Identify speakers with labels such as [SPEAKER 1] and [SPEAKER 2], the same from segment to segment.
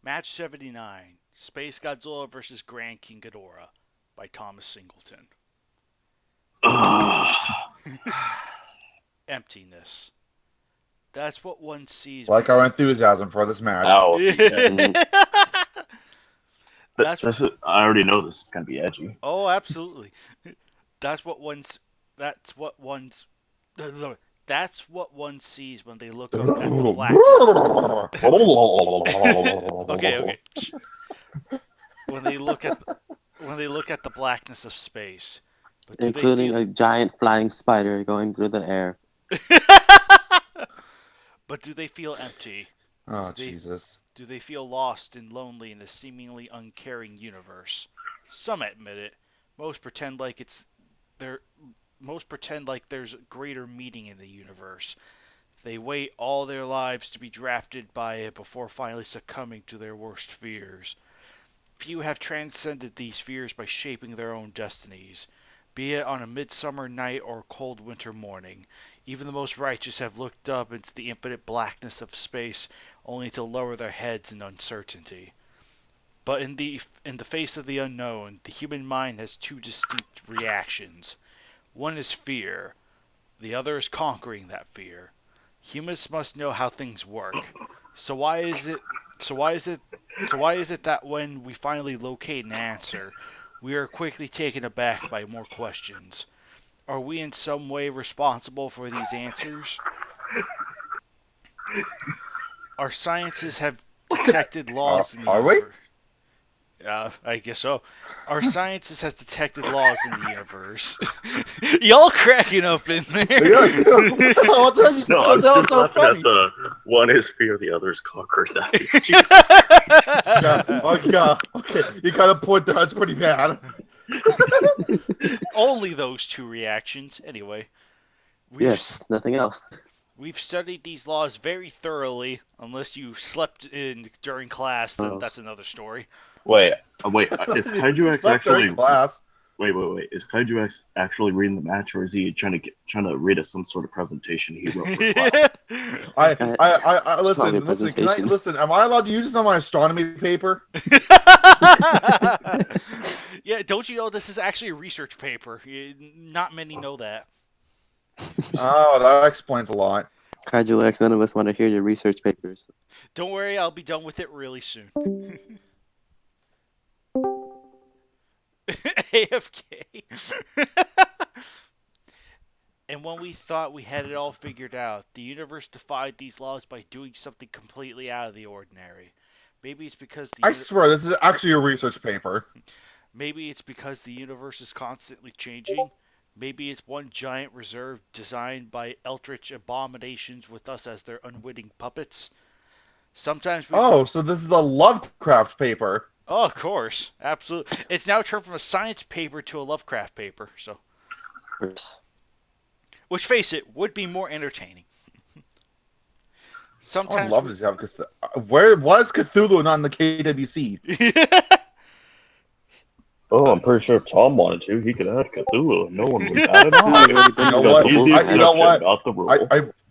[SPEAKER 1] Match 79, SpaceGodzilla vs. Grand King Ghidorah by Thomas Singleton. Emptiness. That's what one sees
[SPEAKER 2] Like our enthusiasm for this match.
[SPEAKER 3] Ow.
[SPEAKER 1] That's
[SPEAKER 3] I already know this is gonna be edgy.
[SPEAKER 1] Oh, absolutely. That's what one's. That's what one's. That's what one sees when they look up at the blackness. Okay. When they look at the blackness of space,
[SPEAKER 4] but including a giant flying spider going through the air.
[SPEAKER 1] But do they feel empty?
[SPEAKER 2] Oh, Jesus.
[SPEAKER 1] Do they feel lost and lonely in a seemingly uncaring universe? Some admit it. Most pretend like there's greater meaning in the universe. They wait all their lives to be drafted by it before finally succumbing to their worst fears. Few have transcended these fears by shaping their own destinies, be it on a midsummer night or a cold winter morning. Even the most righteous have looked up into the infinite blackness of space, only to lower their heads in uncertainty. But in the face of the unknown, the human mind has two distinct reactions. One is fear, the other is conquering that fear. Humans must know how things work. So why is it that when we finally locate an answer, we are quickly taken aback by more questions? Are we in some way responsible for these answers? Our sciences have detected laws in the universe.
[SPEAKER 2] Are we?
[SPEAKER 1] I guess so. Our sciences has detected laws in the universe. Y'all cracking up in there.
[SPEAKER 3] No, I'm just laughing at the one is fear, the other is conquer that.
[SPEAKER 2] Yeah, okay. You got a point there. That's pretty bad.
[SPEAKER 1] Only those two reactions, anyway.
[SPEAKER 4] Nothing else.
[SPEAKER 1] We've studied these laws very thoroughly. Unless you slept in during class, then that's another story.
[SPEAKER 3] Wait. Is Kaiju X actually
[SPEAKER 2] class?
[SPEAKER 3] Wait. Is Kaiju X actually reading the match, or is he trying to read us some sort of presentation he wrote for class?
[SPEAKER 2] I listen. Am I allowed to use this on my astronomy paper?
[SPEAKER 1] Yeah, don't you know this is actually a research paper? Not many know that.
[SPEAKER 2] Oh, that explains a lot.
[SPEAKER 4] Kaiju X, none of us want to hear your research papers.
[SPEAKER 1] Don't worry, I'll be done with it really soon. AFK. And when we thought we had it all figured out, the universe defied these laws by doing something completely out of the ordinary. Maybe it's because
[SPEAKER 2] I swear, this is actually a research paper.
[SPEAKER 1] Maybe it's because the universe is constantly changing. Maybe it's one giant reserve designed by eldritch abominations with us as their unwitting puppets. Sometimes we
[SPEAKER 2] so this is a Lovecraft paper.
[SPEAKER 1] Oh, of course. Absolutely. It's now turned from a science paper to a Lovecraft paper, so. Which, face it, would be more entertaining. Sometimes
[SPEAKER 2] I love this. Where was Cthulhu not in the KWC?
[SPEAKER 3] Oh, I'm pretty sure if Tom wanted to, he could add Cthulhu. No one would bat it on.
[SPEAKER 2] You know what? Not the rule.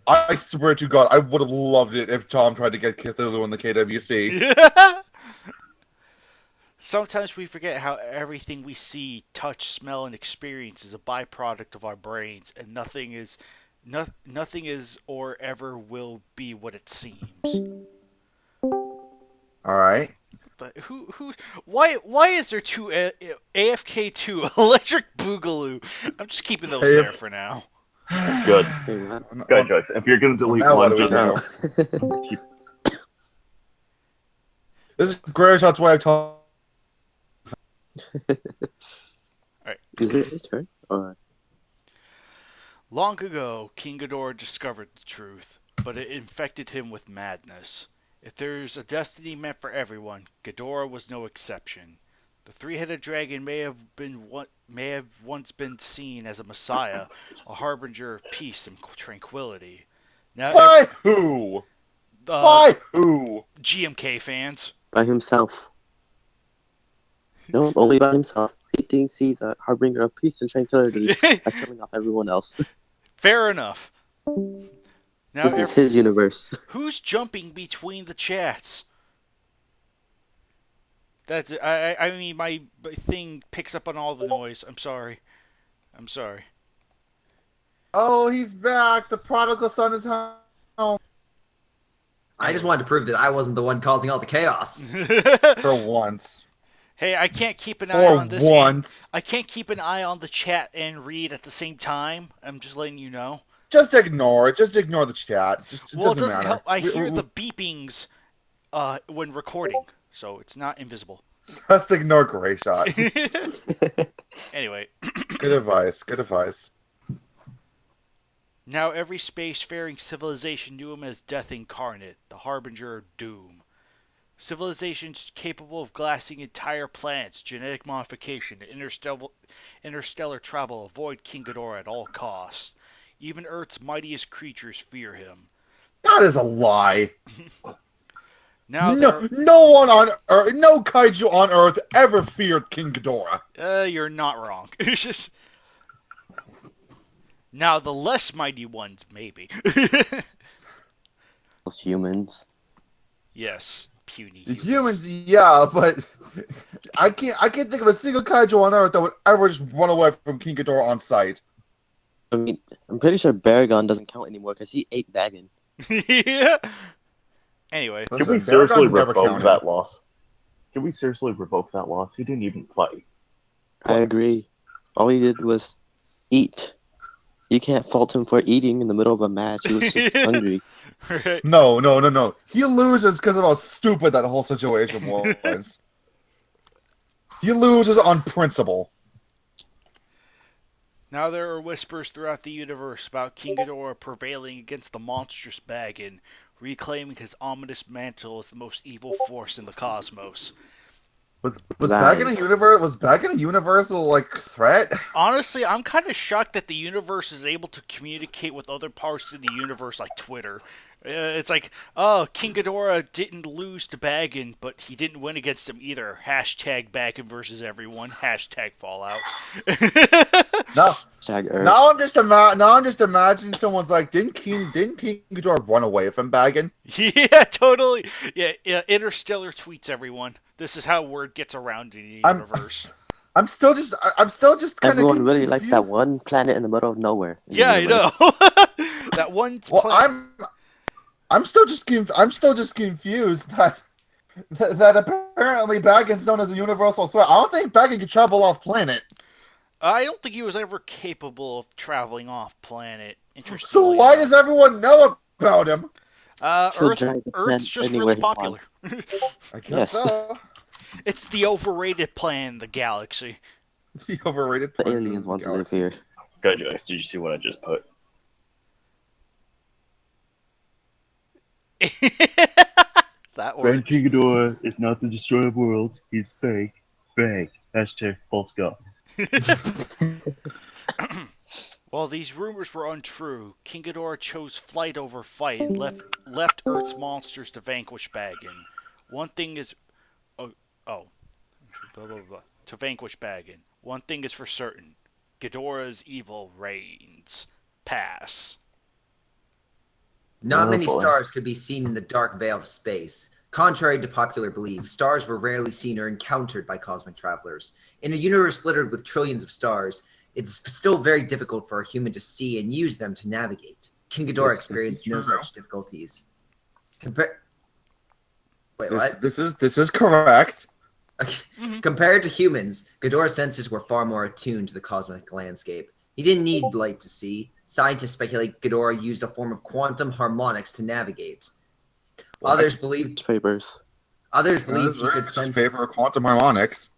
[SPEAKER 2] I swear to God, I would have loved it if Tom tried to get Cthulhu in the KWC.
[SPEAKER 1] Sometimes we forget how everything we see, touch, smell, and experience is a byproduct of our brains, and nothing is or ever will be what it seems.
[SPEAKER 2] All right.
[SPEAKER 1] Why is there two AFK2 Electric Boogaloo? I'm just keeping those there for now.
[SPEAKER 3] Good. Good jokes. If you're gonna delete one, just
[SPEAKER 2] keep. This is Grayshot's way of talking.
[SPEAKER 1] Alright.
[SPEAKER 4] Is it his turn?
[SPEAKER 1] Long ago, King Ghidorah discovered the truth, but it infected him with madness. If there's a destiny meant for everyone, Ghidorah was no exception. The three-headed dragon may have once been seen as a messiah, a harbinger of peace and tranquility. Now,
[SPEAKER 2] by who? By who?
[SPEAKER 1] GMK fans.
[SPEAKER 4] By himself. No, only by himself. He thinks he's a harbinger of peace and tranquility by killing off everyone else.
[SPEAKER 1] Fair enough. Now,
[SPEAKER 4] this is his universe.
[SPEAKER 1] Who's jumping between the chats? That's it. I mean, my thing picks up on all the noise. I'm sorry.
[SPEAKER 2] Oh, he's back. The prodigal son is home.
[SPEAKER 5] I just wanted to prove that I wasn't the one causing all the chaos.
[SPEAKER 2] For once.
[SPEAKER 1] Hey, I can't keep an eye on this. I can't keep an eye on the chat and read at the same time. I'm just letting you know.
[SPEAKER 2] Just ignore it. Just ignore the chat. It doesn't matter.
[SPEAKER 1] Help. I hear the beepings when recording, so it's not invisible.
[SPEAKER 2] Just ignore Gray Shot.
[SPEAKER 1] Anyway.
[SPEAKER 2] Good advice.
[SPEAKER 1] Now every spacefaring civilization knew him as Death Incarnate, the harbinger of doom. Civilizations capable of glassing entire planets, genetic modification, interstellar travel avoid King Ghidorah at all costs. Even Earth's mightiest creatures fear him.
[SPEAKER 2] That is a lie.
[SPEAKER 1] Now
[SPEAKER 2] no one on Earth, no kaiju on Earth ever feared King Ghidorah.
[SPEAKER 1] You're not wrong. Now the less mighty ones, maybe.
[SPEAKER 4] Humans.
[SPEAKER 1] Yes, puny
[SPEAKER 2] humans. The humans, yeah, but I can't think of a single kaiju on Earth that would ever just run away from King Ghidorah on sight.
[SPEAKER 4] I mean, I'm pretty sure Baragon doesn't count anymore because he ate Baggin.
[SPEAKER 1] Yeah. Anyway.
[SPEAKER 3] Can we seriously revoke that loss? Can we seriously revoke that loss? He didn't even fight.
[SPEAKER 4] I agree. All he did was eat. You can't fault him for eating in the middle of a match. He was just hungry.
[SPEAKER 2] Right. No. He loses because of how stupid that whole situation was. He loses on principle.
[SPEAKER 1] Now there are whispers throughout the universe about King Ghidorah prevailing against the monstrous Baggin, reclaiming his ominous mantle as the most evil force in the cosmos.
[SPEAKER 2] Was Baggin a universal threat?
[SPEAKER 1] Honestly, I'm kind of shocked that the universe is able to communicate with other parts of the universe like Twitter. It's like, oh, King Ghidorah didn't lose to Baggin, but he didn't win against him either. Hashtag Baggin versus everyone. Hashtag Fallout.
[SPEAKER 2] Now I'm just imagining someone's like, didn't King Ghidorah run away from Baggin?
[SPEAKER 1] Yeah, totally. Yeah. Interstellar tweets everyone. This is how word gets around in the universe.
[SPEAKER 2] I'm still just kind of.
[SPEAKER 4] Everyone really likes that one planet in the middle of nowhere.
[SPEAKER 1] Yeah, I know. That one.
[SPEAKER 2] Well, I'm still just confused that apparently Baggin's known as a universal threat. I don't think Baggin can travel off planet.
[SPEAKER 1] I don't think he was ever capable of traveling off planet.
[SPEAKER 2] So why does everyone know about him?
[SPEAKER 1] Earth's just really popular.
[SPEAKER 2] I guess so.
[SPEAKER 1] It's the overrated plan in the galaxy.
[SPEAKER 2] The overrated plan.
[SPEAKER 4] The aliens want to live here.
[SPEAKER 3] Kaiju, did you see what I just put?
[SPEAKER 1] That
[SPEAKER 3] works. King Ghidorah is not the destroyer of worlds. He's fake. Hashtag false god.
[SPEAKER 1] While these rumors were untrue, King Ghidorah chose flight over fight and left Earth's monsters to vanquish Baggin. One thing is... To vanquish Baggin. One thing is for certain. Ghidorah's evil reigns. Pass.
[SPEAKER 5] Not many stars could be seen in the dark veil of space. Contrary to popular belief, stars were rarely seen or encountered by cosmic travelers. In a universe littered with trillions of stars, it's still very difficult for a human to see and use them to navigate. King Ghidorah experienced no such difficulties. Wait, what?
[SPEAKER 2] This is correct.
[SPEAKER 5] Okay. Compared to humans, Ghidorah's senses were far more attuned to the cosmic landscape. He didn't need light to see. Scientists speculate Ghidorah used a form of quantum harmonics to navigate. Others believed he could sense
[SPEAKER 2] quantum harmonics.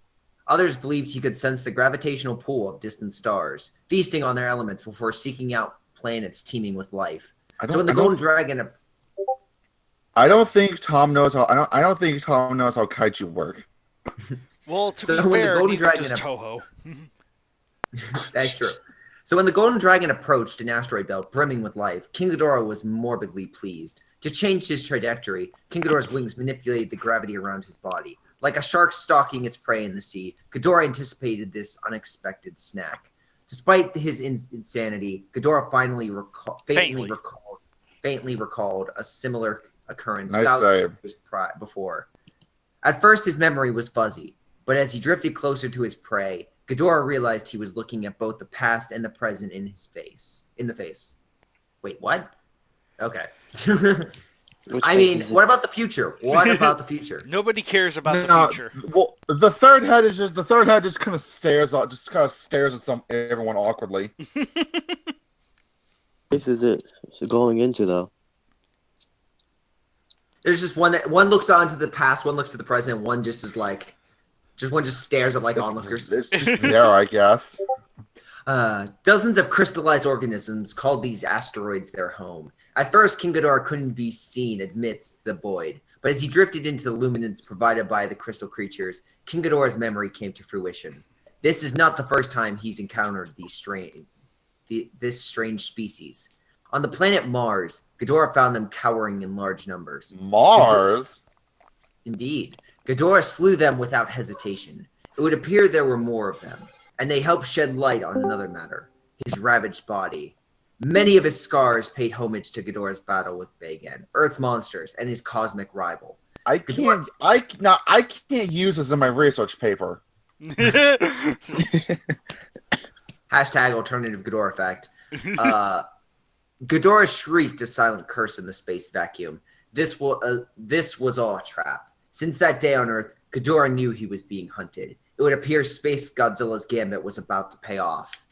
[SPEAKER 5] Others believed he could sense the gravitational pull of distant stars, feasting on their elements before seeking out planets teeming with life. So when the Golden Dragon,
[SPEAKER 2] I don't think Tom knows how. I don't think Tom knows how kaiju work.
[SPEAKER 1] Well, to be fair, neither does Toho.
[SPEAKER 5] That's true. So when the Golden Dragon approached an asteroid belt brimming with life, King Ghidorah was morbidly pleased. To change his trajectory, King Ghidorah's wings manipulated the gravity around his body. Like a shark stalking its prey in the sea, Ghidorah anticipated this unexpected snack. Despite his insanity, Ghidorah faintly recalled a similar occurrence thousands of years before. At first, his memory was fuzzy, but as he drifted closer to his prey, Ghidorah realized he was looking at both the past and the present in the face. Wait, what? Okay. I mean, what about the future? What about the future?
[SPEAKER 1] Nobody cares about the future.
[SPEAKER 2] Well, the third head just kind of stares at everyone awkwardly.
[SPEAKER 4] This is it. So going into though.
[SPEAKER 5] There's just one looks on to the past, one looks to the present, one just is like, one just stares at like onlookers.
[SPEAKER 2] It's just there, I guess.
[SPEAKER 5] Dozens of crystallized organisms called these asteroids their home. At first, King Ghidorah couldn't be seen amidst the void, but as he drifted into the luminance provided by the crystal creatures, King Ghidorah's memory came to fruition. This is not the first time he's encountered this strange species. On the planet Mars, Ghidorah found them cowering in large numbers.
[SPEAKER 2] Mars?
[SPEAKER 5] Indeed. Ghidorah slew them without hesitation. It would appear there were more of them, and they helped shed light on another matter, his ravaged body. Many of his scars paid homage to Ghidorah's battle with Bagan, Earth monsters, and his cosmic rival.
[SPEAKER 2] I can't use this in my research paper.
[SPEAKER 5] Hashtag alternative Ghidorah fact. Ghidorah shrieked a silent curse in the space vacuum. This was all a trap. Since that day on Earth, Ghidorah knew he was being hunted. It would appear SpaceGodzilla's gambit was about to pay off.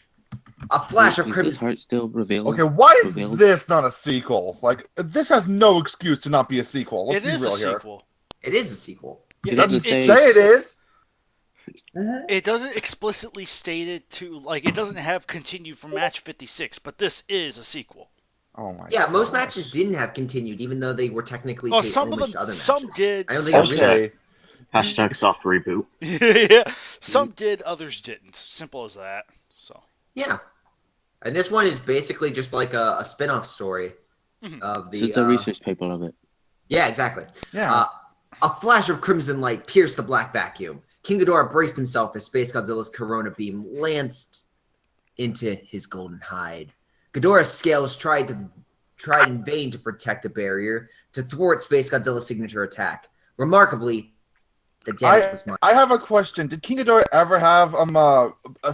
[SPEAKER 5] A flash of crimson.
[SPEAKER 4] Is his heart still revealed?
[SPEAKER 2] Okay, why is this not a sequel? Like, this has no excuse to not be a sequel. Let's
[SPEAKER 1] It is
[SPEAKER 2] be
[SPEAKER 1] a
[SPEAKER 2] real here.
[SPEAKER 1] sequel.
[SPEAKER 5] It is a sequel.
[SPEAKER 2] It doesn't say it is.
[SPEAKER 1] It doesn't explicitly state it to, like, it doesn't have continued from match 56, but this is a sequel.
[SPEAKER 2] Oh my
[SPEAKER 5] Yeah,
[SPEAKER 2] gosh.
[SPEAKER 5] most matches didn't have continued, even though they were technically
[SPEAKER 1] Oh,
[SPEAKER 5] paid
[SPEAKER 1] some of
[SPEAKER 5] homage
[SPEAKER 1] them,
[SPEAKER 5] to other
[SPEAKER 1] some
[SPEAKER 5] matches.
[SPEAKER 1] did.
[SPEAKER 5] I don't think
[SPEAKER 2] Okay.
[SPEAKER 3] Hashtag soft reboot.
[SPEAKER 1] Yeah, some did, others didn't. Simple as that. So.
[SPEAKER 5] Yeah. And this one is basically just like a spin-off story of the...
[SPEAKER 4] This is the research paper of it.
[SPEAKER 5] Yeah, exactly.
[SPEAKER 2] Yeah.
[SPEAKER 5] A flash of crimson light pierced the black vacuum. King Ghidorah braced himself as SpaceGodzilla's corona beam lanced into his golden hide. Ghidorah's scales tried in vain to protect the barrier, to thwart SpaceGodzilla's signature attack. Remarkably, the damage was minor.
[SPEAKER 2] I have a question. Did King Ghidorah ever have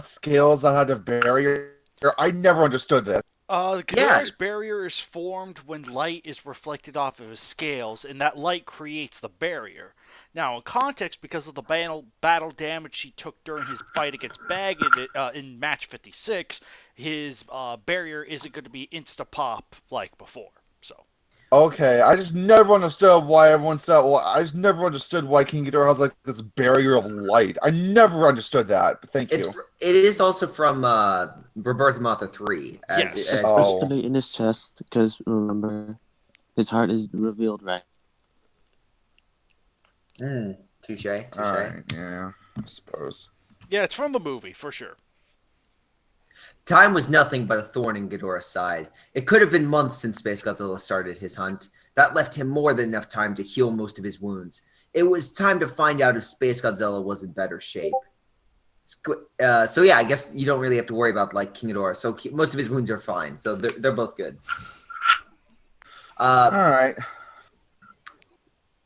[SPEAKER 2] scales that had a barrier? I never understood this.
[SPEAKER 1] Ghidorah's barrier is formed when light is reflected off of his scales, and that light creates the barrier. Now, in context, because of the battle damage he took during his fight against Bagan in match 56, his barrier isn't going to be insta-pop like before. So.
[SPEAKER 2] Okay, I just never understood why everyone said. Well, I just never understood why King Ghidorah has like this barrier of light. I never understood that. But thank you.
[SPEAKER 5] It is also from Rebirth of Mothra 3.
[SPEAKER 1] Yes.
[SPEAKER 4] Especially in his chest, because remember, his heart is revealed right.
[SPEAKER 5] Touche.
[SPEAKER 2] Alright, yeah, I suppose.
[SPEAKER 1] Yeah, it's from the movie, for sure.
[SPEAKER 5] Time was nothing but a thorn in Ghidorah's side. It could have been months since SpaceGodzilla started his hunt. That left him more than enough time to heal most of his wounds. It was time to find out if SpaceGodzilla was in better shape. So yeah, I guess you don't really have to worry about like King Ghidorah. So most of his wounds are fine. So they're both good.
[SPEAKER 2] All right.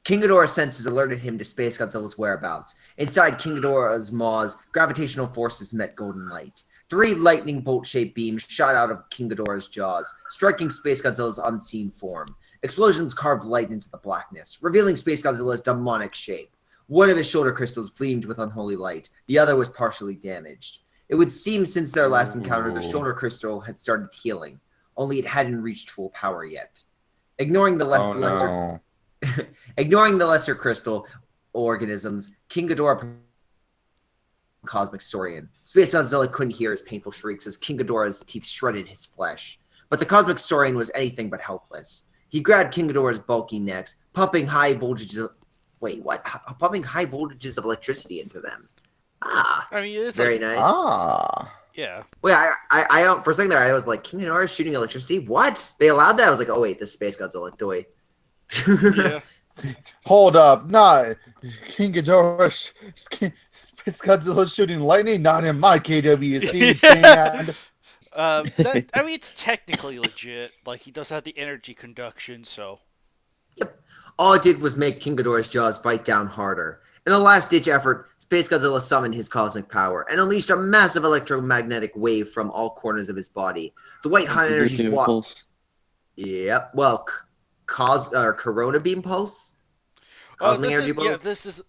[SPEAKER 5] King Ghidorah's senses alerted him to SpaceGodzilla's whereabouts. Inside King Ghidorah's maws, gravitational forces met golden light. 3 lightning bolt-shaped beams shot out of King Ghidorah's jaws, striking SpaceGodzilla's unseen form. Explosions carved light into the blackness, revealing SpaceGodzilla's demonic shape. One of his shoulder crystals gleamed with unholy light. The other was partially damaged. It would seem since their last encounter, the shoulder crystal had started healing, only it hadn't reached full power yet. Ignoring the lesser crystal organisms, King Ghidorah cosmic saurian. SpaceGodzilla couldn't hear his painful shrieks as King Ghidorah's teeth shredded his flesh. But the cosmic saurian was anything but helpless. He grabbed King Ghidorah's bulky necks, pumping high voltages of electricity into them. Ah,
[SPEAKER 1] I mean, it's
[SPEAKER 5] very
[SPEAKER 1] like,
[SPEAKER 5] nice.
[SPEAKER 2] Ah.
[SPEAKER 1] Yeah.
[SPEAKER 5] Wait, I don't. For a second there, I was like, King Ghidorah is shooting electricity. What? They allowed that? I was like, oh wait, this is SpaceGodzilla toy.
[SPEAKER 1] Yeah.
[SPEAKER 2] Hold up, nah. King Ghidorah, SpaceGodzilla shooting lightning, not in my KWC band.
[SPEAKER 1] I mean, it's technically legit. Like, he does have the energy conduction, so.
[SPEAKER 5] Yep. All it did was make King Ghidorah's jaws bite down harder. In a last-ditch effort, SpaceGodzilla summoned his cosmic power and unleashed a massive electromagnetic wave from all corners of his body. The white hot energies
[SPEAKER 4] Pulse.
[SPEAKER 5] Yep. Well, Corona beam pulse. Cosmic energy pulse.
[SPEAKER 1] This is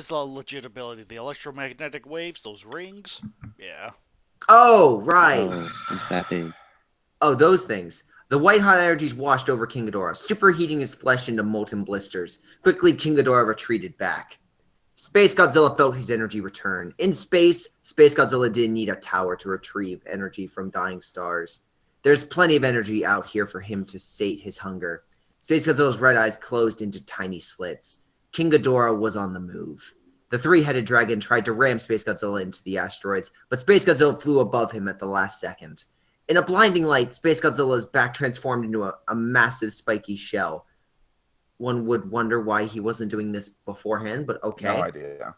[SPEAKER 1] the legit ability. The electromagnetic waves, those rings. Yeah.
[SPEAKER 5] Oh, right.
[SPEAKER 4] Oh, he's that big.
[SPEAKER 5] Oh, those things. The white hot energies washed over King Ghidorah, superheating his flesh into molten blisters. Quickly, King Ghidorah retreated back. SpaceGodzilla felt his energy return. In space, SpaceGodzilla didn't need a tower to retrieve energy from dying stars. There's plenty of energy out here for him to sate his hunger. SpaceGodzilla's red eyes closed into tiny slits. King Ghidorah was on the move. The three-headed dragon tried to ram SpaceGodzilla into the asteroids, but SpaceGodzilla flew above him at the last second. In a blinding light, SpaceGodzilla's back transformed into a massive spiky shell. One would wonder why he wasn't doing this beforehand, but okay.
[SPEAKER 2] No idea.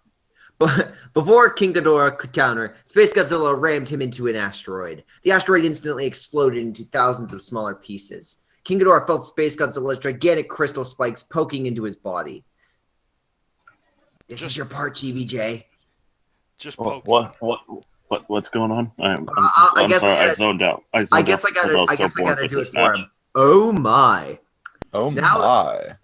[SPEAKER 5] But before King Ghidorah could counter, SpaceGodzilla rammed him into an asteroid. The asteroid instantly exploded into thousands of smaller pieces. King Ghidorah felt SpaceGodzilla's gigantic crystal spikes poking into his body. This is your part, GVJ.
[SPEAKER 1] Just poke.
[SPEAKER 3] What's going on? I'm
[SPEAKER 5] sorry,
[SPEAKER 3] I zoned out. I guess I gotta do it for him. Oh my!
[SPEAKER 2] Oh
[SPEAKER 5] now,
[SPEAKER 2] my!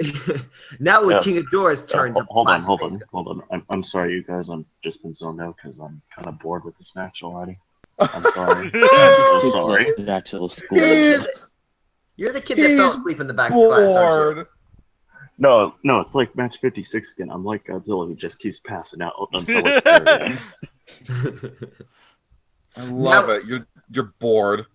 [SPEAKER 5] Now it was King Ghidorah's turn to
[SPEAKER 3] hold on. I'm sorry, you guys. I'm just been zoned out because I'm kind of bored with this match already. I'm sorry. I'm so sorry.
[SPEAKER 4] Actual school.
[SPEAKER 5] You're the kid that fell asleep in the back of class, aren't you?
[SPEAKER 3] No, it's like match 56 again. I'm like Godzilla who just keeps passing out until it's there again.
[SPEAKER 2] I love it. You're bored.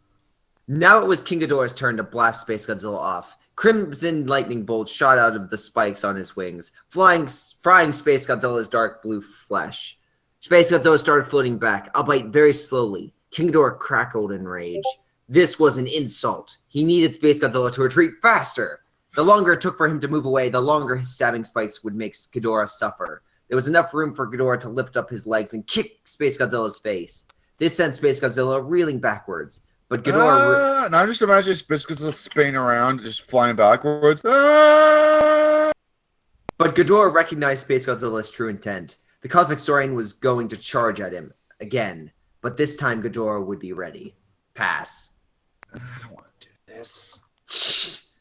[SPEAKER 5] Now it was King Ghidorah's turn to blast SpaceGodzilla off. Crimson lightning bolts shot out of the spikes on his wings, frying SpaceGodzilla's dark blue flesh. SpaceGodzilla started floating back, albeit very slowly. King Ghidorah crackled in rage. This was an insult. He needed SpaceGodzilla to retreat faster. The longer it took for him to move away, the longer his stabbing spikes would make Ghidorah suffer. There was enough room for Ghidorah to lift up his legs and kick SpaceGodzilla's face. This sent SpaceGodzilla reeling backwards. But Ghidorah...
[SPEAKER 2] now just imagine SpaceGodzilla spinning around, just flying backwards. But
[SPEAKER 5] Ghidorah recognized SpaceGodzilla's true intent. The Cosmic Saurian was going to charge at him again. But this time Ghidorah would be ready. Pass.
[SPEAKER 2] I don't want to do this.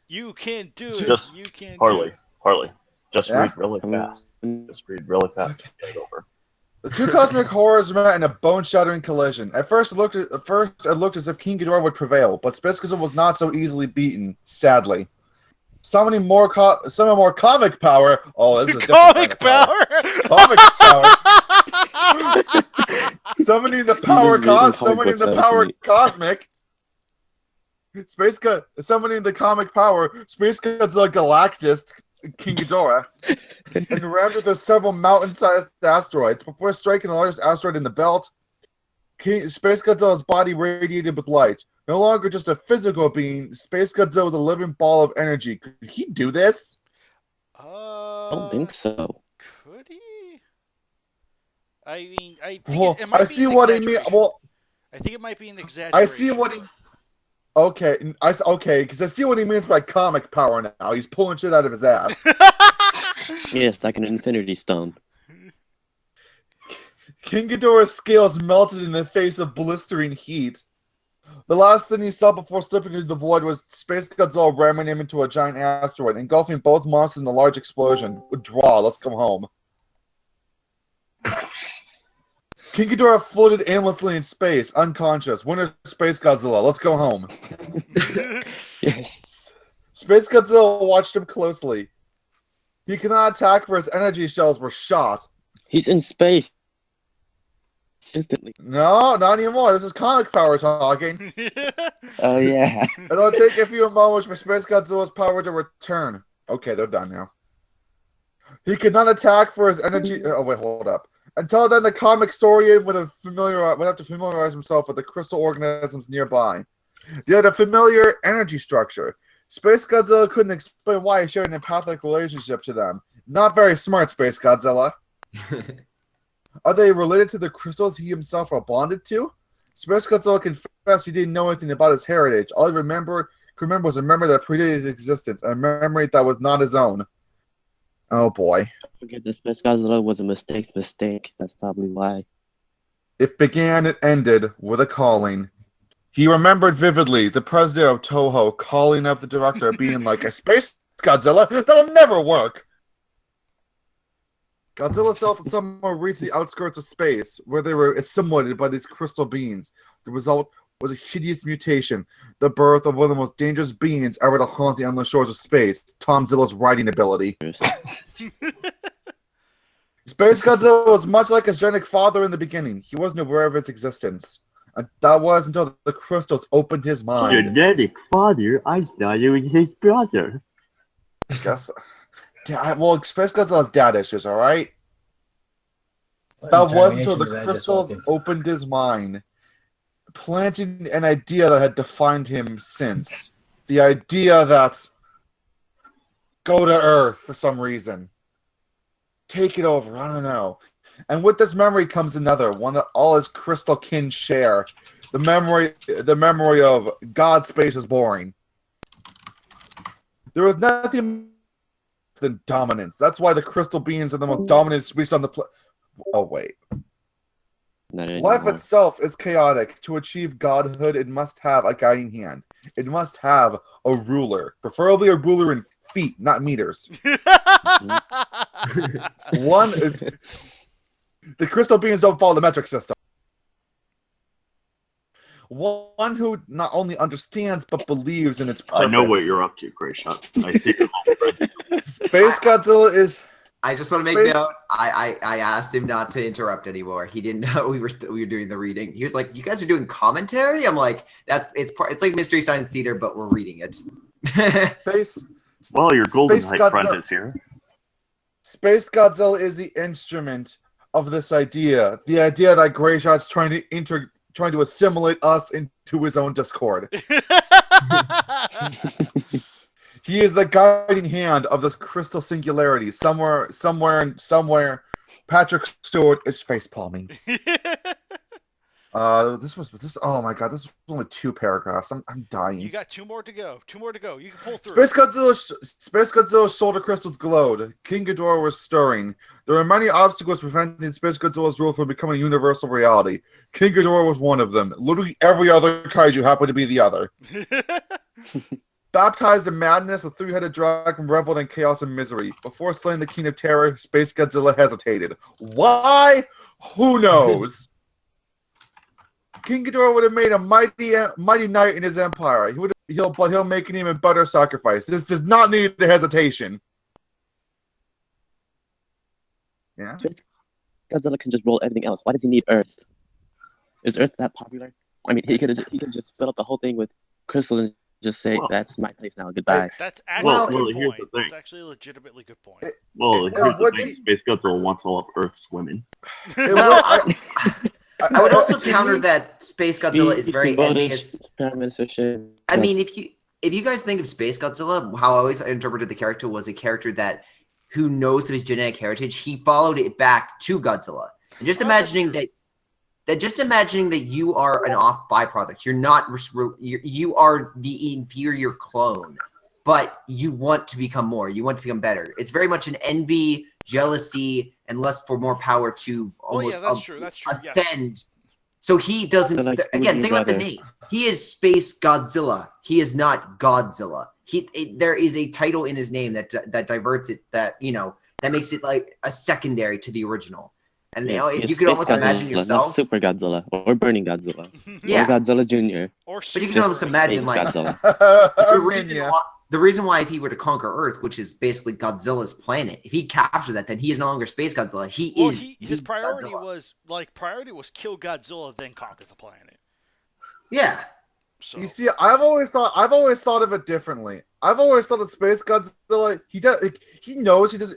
[SPEAKER 1] You can't do it.
[SPEAKER 3] Just
[SPEAKER 1] you can't
[SPEAKER 3] Harley. Just
[SPEAKER 2] Yeah?
[SPEAKER 3] read really fast. Just read really fast. Get it over.
[SPEAKER 2] The two cosmic horrors met in a bone-shattering collision. At first, it looked as if King Ghidorah would prevail, but SpaceGodzilla was not so easily beaten. Sadly, summoning more comic power. Oh, this is a different
[SPEAKER 1] Comic
[SPEAKER 2] kind
[SPEAKER 1] power.
[SPEAKER 2] of comic power. Summoning the power cosmic. Summoning the comic power. SpaceGodzilla Galactus. King Ghidorah, and rammed into several mountain-sized asteroids. Before striking the largest asteroid in the belt, SpaceGodzilla's body radiated with light. No longer just a physical being, SpaceGodzilla was a living ball of energy. Could he do this?
[SPEAKER 4] I don't think so.
[SPEAKER 1] Could he? I mean, I think
[SPEAKER 2] Well,
[SPEAKER 1] it might
[SPEAKER 2] I
[SPEAKER 1] be
[SPEAKER 2] see
[SPEAKER 1] an
[SPEAKER 2] what he means.
[SPEAKER 1] exaggeration.
[SPEAKER 2] Well,
[SPEAKER 1] I think it might be an
[SPEAKER 2] I
[SPEAKER 1] exaggeration.
[SPEAKER 2] see what he. Okay, because I see what he means by comic power now. He's pulling shit out of his ass.
[SPEAKER 4] Yes, like an Infinity Stone.
[SPEAKER 2] King Ghidorah's scales melted in the face of blistering heat. The last thing he saw before slipping into the void was SpaceGodzilla ramming him into a giant asteroid, engulfing both monsters in a large explosion. Draw, let's come home. King Ghidorah floated aimlessly in space, unconscious. Winner SpaceGodzilla, let's go home.
[SPEAKER 4] Yes.
[SPEAKER 2] SpaceGodzilla watched him closely. He cannot attack for his energy shells were shot.
[SPEAKER 4] He's in space. Instantly.
[SPEAKER 2] No, not anymore. This is comic power talking.
[SPEAKER 4] Oh, yeah.
[SPEAKER 2] It'll take a few moments for SpaceGodzilla's power to return. Okay, they're done now. He could not attack for his energy... Oh, wait, hold up. Until then, the comic Saurian would have to familiarize himself with the crystal organisms nearby. They had a familiar energy structure. SpaceGodzilla couldn't explain why he shared an empathic relationship to them. Not very smart, SpaceGodzilla. Are they related to the crystals he himself are bonded to? SpaceGodzilla confessed he didn't know anything about his heritage. All he could remember was a memory that predated his existence, a memory that was not his own. Oh boy.
[SPEAKER 4] Forget the SpaceGodzilla was a mistake. That's probably why.
[SPEAKER 2] It began and ended with a calling. He remembered vividly the president of Toho calling up the director, being like, "A space Godzilla? That'll never work!" Godzilla felt that someone reached the outskirts of space, where they were assimilated by these crystal beings. The result was a hideous mutation, the birth of one of the most dangerous beings ever to haunt the endless shores of space, Tomzilla's riding ability. Space Godzilla was much like his genetic father in the beginning. He wasn't aware of its existence. And that was until the crystals opened his mind.
[SPEAKER 3] Genetic father? I thought it was his brother.
[SPEAKER 2] Guess. Well, Space Godzilla's dad issues, alright? That was until the crystals opened his mind, planting an idea that had defined him since. The idea that go to Earth for some reason. Take it over, I don't know. And with this memory comes another, one that all his crystal kin share. The memory of God, space is boring. There was nothing than dominance. That's why the crystal beings are the most dominant species on the planet. Oh, wait. Life itself is chaotic. To achieve godhood, it must have a guiding hand. It must have a ruler. Preferably a ruler in feet, not meters. The crystal beings don't follow the metric system. One who not only understands but believes in its purpose.
[SPEAKER 3] I know what you're up to, Gray Shot. I see your
[SPEAKER 2] Space Godzilla is.
[SPEAKER 5] I just want to make note. I asked him not to interrupt anymore. He didn't know we were doing the reading. He was like, "You guys are doing commentary." I'm like, "It's like Mystery Science Theater, but we're reading it."
[SPEAKER 2] Space.
[SPEAKER 3] Well, your Golden
[SPEAKER 2] Space
[SPEAKER 3] Knight friend is here.
[SPEAKER 2] Space Godzilla is the instrument of this idea. The idea that Greyshot's trying to assimilate us into his own discord. He is the guiding hand of this crystal singularity. Somewhere, Patrick Stewart is facepalming. This. Oh my god, this was only 2 paragraphs. I'm dying.
[SPEAKER 1] You got 2 more to go. 2 more to go. You can pull through.
[SPEAKER 2] Space Godzilla's shoulder crystals glowed. King Ghidorah was stirring. There were many obstacles preventing Space Godzilla's rule from becoming a universal reality. King Ghidorah was one of them. Literally every other kaiju happened to be the other. Baptized in madness, a 3-headed dragon reveled in chaos and misery. Before slaying the King of Terror, Space Godzilla hesitated. Why? Who knows? King Ghidorah would have made a mighty knight in his empire. He'll make an even better sacrifice. This does not need the hesitation. Yeah.
[SPEAKER 4] Godzilla can just roll everything else. Why does he need Earth? Is Earth that popular? I mean, he could just fill up the whole thing with crystal and just say, "That's my place now. Goodbye."
[SPEAKER 1] That's actually a good
[SPEAKER 3] here's
[SPEAKER 1] point.
[SPEAKER 3] the thing.
[SPEAKER 1] That's actually a legitimately good point.
[SPEAKER 3] Here's the thing. Space Godzilla wants all of Earth's women.
[SPEAKER 5] I would also counter that Space Godzilla is very envious. I mean, if you guys think of Space Godzilla, how I always interpreted the character was a character that who knows of his genetic heritage, he followed it back to Godzilla. And just imagining that you are an off byproduct. You're not you are the inferior clone, but you want to become more. You want to become better. It's very much an envy, jealousy, and lust for more power to almost
[SPEAKER 1] that's true.
[SPEAKER 5] ascend.
[SPEAKER 1] Yes.
[SPEAKER 5] So he doesn't. Again, think about the name. He is Space Godzilla. He is not Godzilla. There is a title in his name that diverts it. That makes it like a secondary to the original. And if you could almost imagine yourself,
[SPEAKER 4] Super Godzilla or Burning Godzilla,
[SPEAKER 5] yeah,
[SPEAKER 4] or Godzilla Jr.
[SPEAKER 5] But you can almost imagine
[SPEAKER 4] Godzilla.
[SPEAKER 5] The reason why if he were to conquer Earth, which is basically Godzilla's planet, if he captured that, then he is no longer Space Godzilla.
[SPEAKER 1] His priority was kill Godzilla, then conquer the planet.
[SPEAKER 5] Yeah.
[SPEAKER 2] So. You see, I've always thought of it differently. I've always thought that Space Godzilla, he knows he does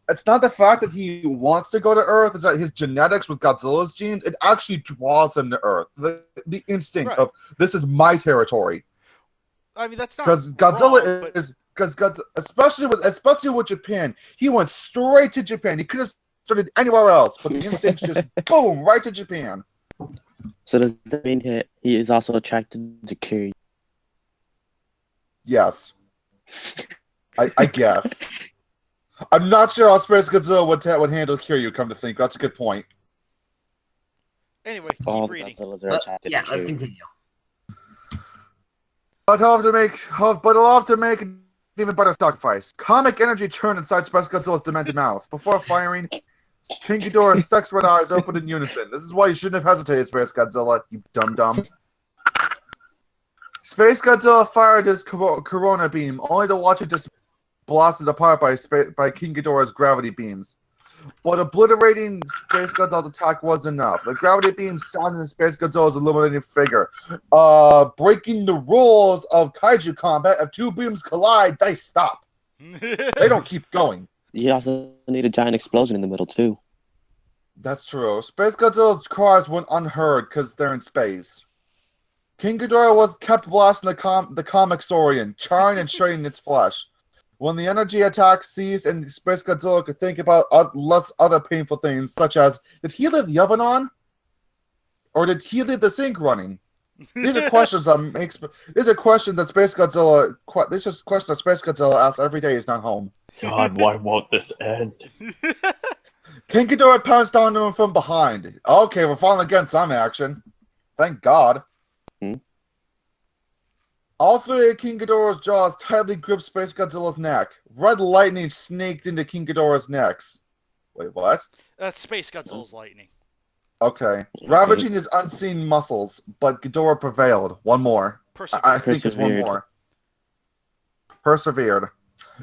[SPEAKER 2] it's not the fact that he wants to go to Earth, it's that his genetics with Godzilla's genes, it actually draws him to Earth. The instinct of, this is my territory.
[SPEAKER 1] I mean, that's not
[SPEAKER 2] because Godzilla especially with Japan, he went straight to Japan. He could have started anywhere else, but the instincts just boom, right to Japan.
[SPEAKER 4] So does that mean he is also attracted to Kiryu?
[SPEAKER 2] Yes. I guess. I'm not sure how SpaceGodzilla would handle Kiryu, come to think. That's a good point.
[SPEAKER 1] Anyway,
[SPEAKER 4] All
[SPEAKER 1] keep
[SPEAKER 4] the
[SPEAKER 1] reading.
[SPEAKER 4] Godzillas are attracted
[SPEAKER 5] Yeah,
[SPEAKER 4] to
[SPEAKER 5] let's
[SPEAKER 4] Kiryu.
[SPEAKER 5] continue.
[SPEAKER 2] But I'll have to make an even better sacrifice. Comic energy churned inside SpaceGodzilla's demented mouth. Before firing, King Ghidorah's sex red eyes opened in unison. This is why you shouldn't have hesitated, Space-Godzilla, you dum-dum. Space-Godzilla fired his corona beam, only to watch it just blasted apart by King Ghidorah's gravity beams. But obliterating Space-Godzilla's attack was enough. The gravity beam sounded in Space-Godzilla's illuminating figure. Breaking the rules of kaiju combat, if two beams collide, they stop. They don't keep going.
[SPEAKER 4] You also need a giant explosion in the middle, too.
[SPEAKER 2] That's true. Space-Godzilla's cries went unheard because they're in space. King Ghidorah was kept blasting the comic saurian, charring and shredding its flesh. When the energy attack ceased and SpaceGodzilla could think about less other painful things, such as, did he leave the oven on? Or did he leave the sink running? These are questions that SpaceGodzilla asks every day he's not home.
[SPEAKER 3] God, why won't this end?
[SPEAKER 2] King Ghidorah pounced on him from behind. Okay, we're finally getting some action. Thank God. All three of King Ghidorah's jaws tightly gripped SpaceGodzilla's neck. Red lightning snaked into King Ghidorah's necks. Wait, what?
[SPEAKER 1] That's SpaceGodzilla's lightning.
[SPEAKER 2] Okay. Ravaging his unseen muscles, but Ghidorah prevailed. One more. I think it's one more. Persevered.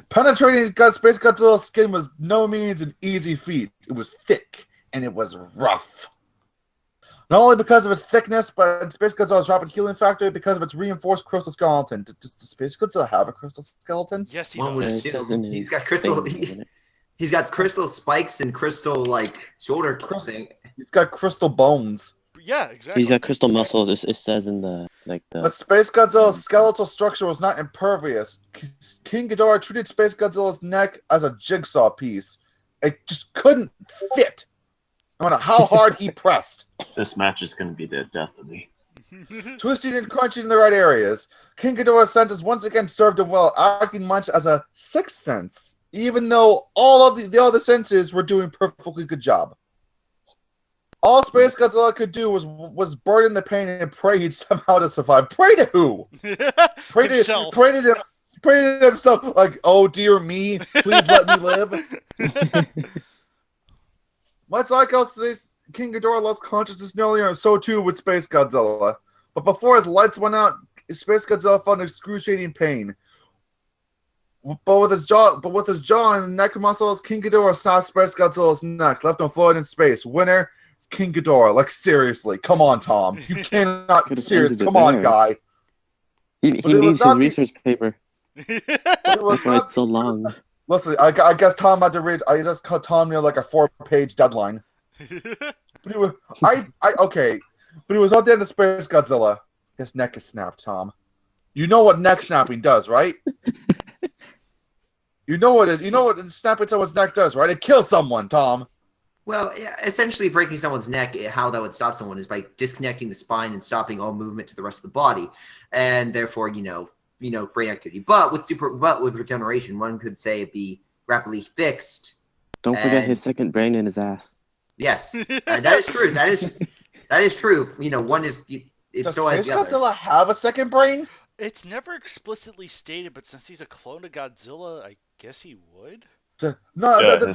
[SPEAKER 2] Penetrating SpaceGodzilla's skin was no means an easy feat. It was thick, and it was rough. Not only because of its thickness, but SpaceGodzilla's rapid healing factor, because of its reinforced crystal skeleton. Does SpaceGodzilla have a crystal skeleton?
[SPEAKER 1] Yes, he
[SPEAKER 5] One would
[SPEAKER 1] does.
[SPEAKER 5] assume. He's got crystal. He's got crystal spikes and crystal shoulder thing.
[SPEAKER 2] He's got crystal bones.
[SPEAKER 1] Yeah, exactly.
[SPEAKER 4] He's got crystal muscles. It says in the
[SPEAKER 2] But SpaceGodzilla's skeletal structure was not impervious. King Ghidorah treated SpaceGodzilla's neck as a jigsaw piece. It just couldn't fit, no matter how hard he pressed.
[SPEAKER 3] This match is going to be the death of me.
[SPEAKER 2] Twisting and crunching in the right areas, King Ghidorah's senses once again served him well, acting much as a sixth sense, even though all of the other senses were doing a perfectly good job. All SpaceGodzilla could do was burden the pain and pray he'd somehow to survive. Pray to who? Pray to
[SPEAKER 1] Himself.
[SPEAKER 2] Pray to himself, like, oh dear me, please let me live. Much like how King Ghidorah lost consciousness earlier, so too would SpaceGodzilla. But before his lights went out, SpaceGodzilla felt excruciating pain. But with his jaw and neck muscles, King Ghidorah snapped SpaceGodzilla's neck, left him floating in space. Winner, King Ghidorah. Like, seriously, come on, Tom. You cannot. Seriously, come on, guy.
[SPEAKER 4] He needs his research paper. That's why it's so long.
[SPEAKER 2] Listen, I guess Tom had to read. I just cut Tom near like a 4-page deadline. But he was, okay. But he was at the end of SpaceGodzilla. His neck is snapped, Tom. You know what neck snapping does, right? You know what snapping someone's neck does, right? It kills someone, Tom.
[SPEAKER 5] Well, yeah, essentially breaking someone's neck, how that would stop someone is by disconnecting the spine and stopping all movement to the rest of the body, and therefore, brain activity. But with regeneration, one could say it'd be rapidly fixed.
[SPEAKER 4] Don't forget his second brain in his ass.
[SPEAKER 5] Yes, that is true. That is true. One is
[SPEAKER 2] Does
[SPEAKER 5] so as the other.
[SPEAKER 2] Godzilla have a second brain?
[SPEAKER 1] It's never explicitly stated, but since he's a clone of Godzilla, I guess he would.
[SPEAKER 3] His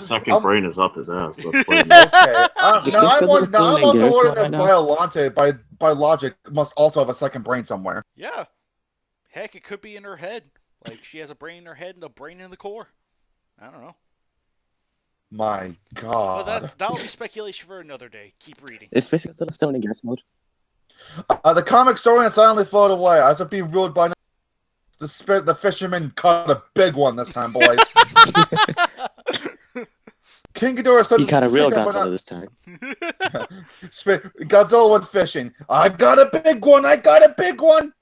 [SPEAKER 3] second brain is up his ass. That's what it is.
[SPEAKER 2] Okay. I'm also wondering if Biolante, by logic, must also have a second brain somewhere.
[SPEAKER 1] Yeah. Heck, it could be in her head. Like, she has a brain in her head and a brain in the core. I don't know.
[SPEAKER 2] My God.
[SPEAKER 1] Well, that'll be speculation for another day. Keep reading.
[SPEAKER 4] Is SpaceGodzilla still in gas mode?
[SPEAKER 2] The comic story silently floated away as if being ruled by the fisherman caught a big one this time, boys. King Ghidorah said
[SPEAKER 4] he caught a real Godzilla this time.
[SPEAKER 2] Godzilla went fishing. I got a big one.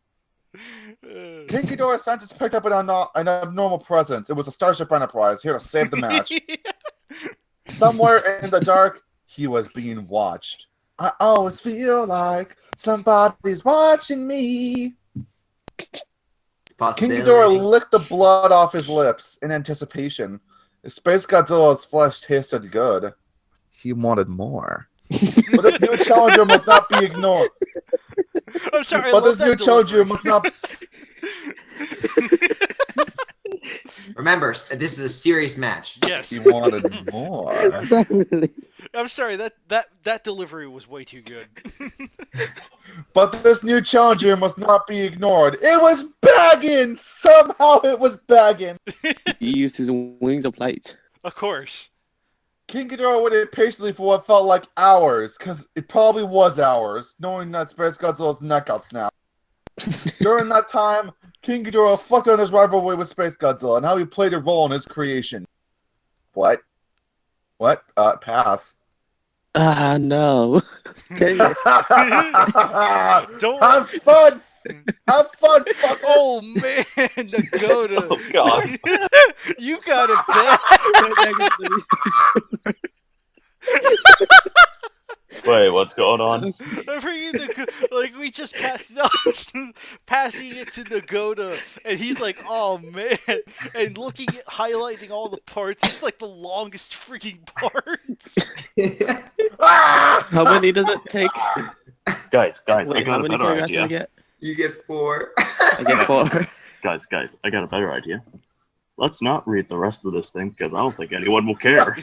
[SPEAKER 2] King Ghidorah's senses picked up an abnormal presence. It was a Starship Enterprise here to save the match. Somewhere in the dark, he was being watched. I always feel like somebody's watching me. King
[SPEAKER 5] Possibility.
[SPEAKER 2] Ghidorah licked the blood off his lips in anticipation. If Space Godzilla's flesh tasted good, he wanted more. But this new challenger must not be ignored.
[SPEAKER 1] I'm sorry, I
[SPEAKER 2] But
[SPEAKER 1] love
[SPEAKER 2] this new
[SPEAKER 1] that
[SPEAKER 2] challenger
[SPEAKER 1] delivery.
[SPEAKER 2] must not.
[SPEAKER 5] Remember, this is a serious match.
[SPEAKER 1] Yes.
[SPEAKER 2] He wanted more.
[SPEAKER 1] I'm sorry, that delivery was way too good.
[SPEAKER 2] But this new challenger must not be ignored. It was bagging! Somehow it was bagging!
[SPEAKER 4] He used his wings of light.
[SPEAKER 1] Of course.
[SPEAKER 2] King Ghidorah waited patiently for what felt like hours, because it probably was hours, knowing that Space Godzilla's neck got snapped. During that time, King Ghidorah reflected on his rivalry with Space Godzilla and how he played a role in his creation. What? What? Pass.
[SPEAKER 4] No. Okay.
[SPEAKER 1] Don't
[SPEAKER 2] Have fun! Have fun, fucker!
[SPEAKER 1] Oh man, Dakota.
[SPEAKER 3] Oh god.
[SPEAKER 1] You got it bad.
[SPEAKER 3] Wait, what's going on?
[SPEAKER 1] I'm freaking like we just passing it to Dakota, and he's like, "Oh man!" And looking at highlighting all the parts, it's like the longest freaking parts.
[SPEAKER 2] Ah!
[SPEAKER 4] How many does it take?
[SPEAKER 3] Guys, I
[SPEAKER 4] Wait, how
[SPEAKER 3] got a
[SPEAKER 4] many
[SPEAKER 3] better
[SPEAKER 4] paragraphs do I
[SPEAKER 3] idea.
[SPEAKER 4] get?
[SPEAKER 5] You get 4.
[SPEAKER 4] I get 4.
[SPEAKER 3] Guys, I got a better idea. Let's not read the rest of this thing because I don't think anyone will care.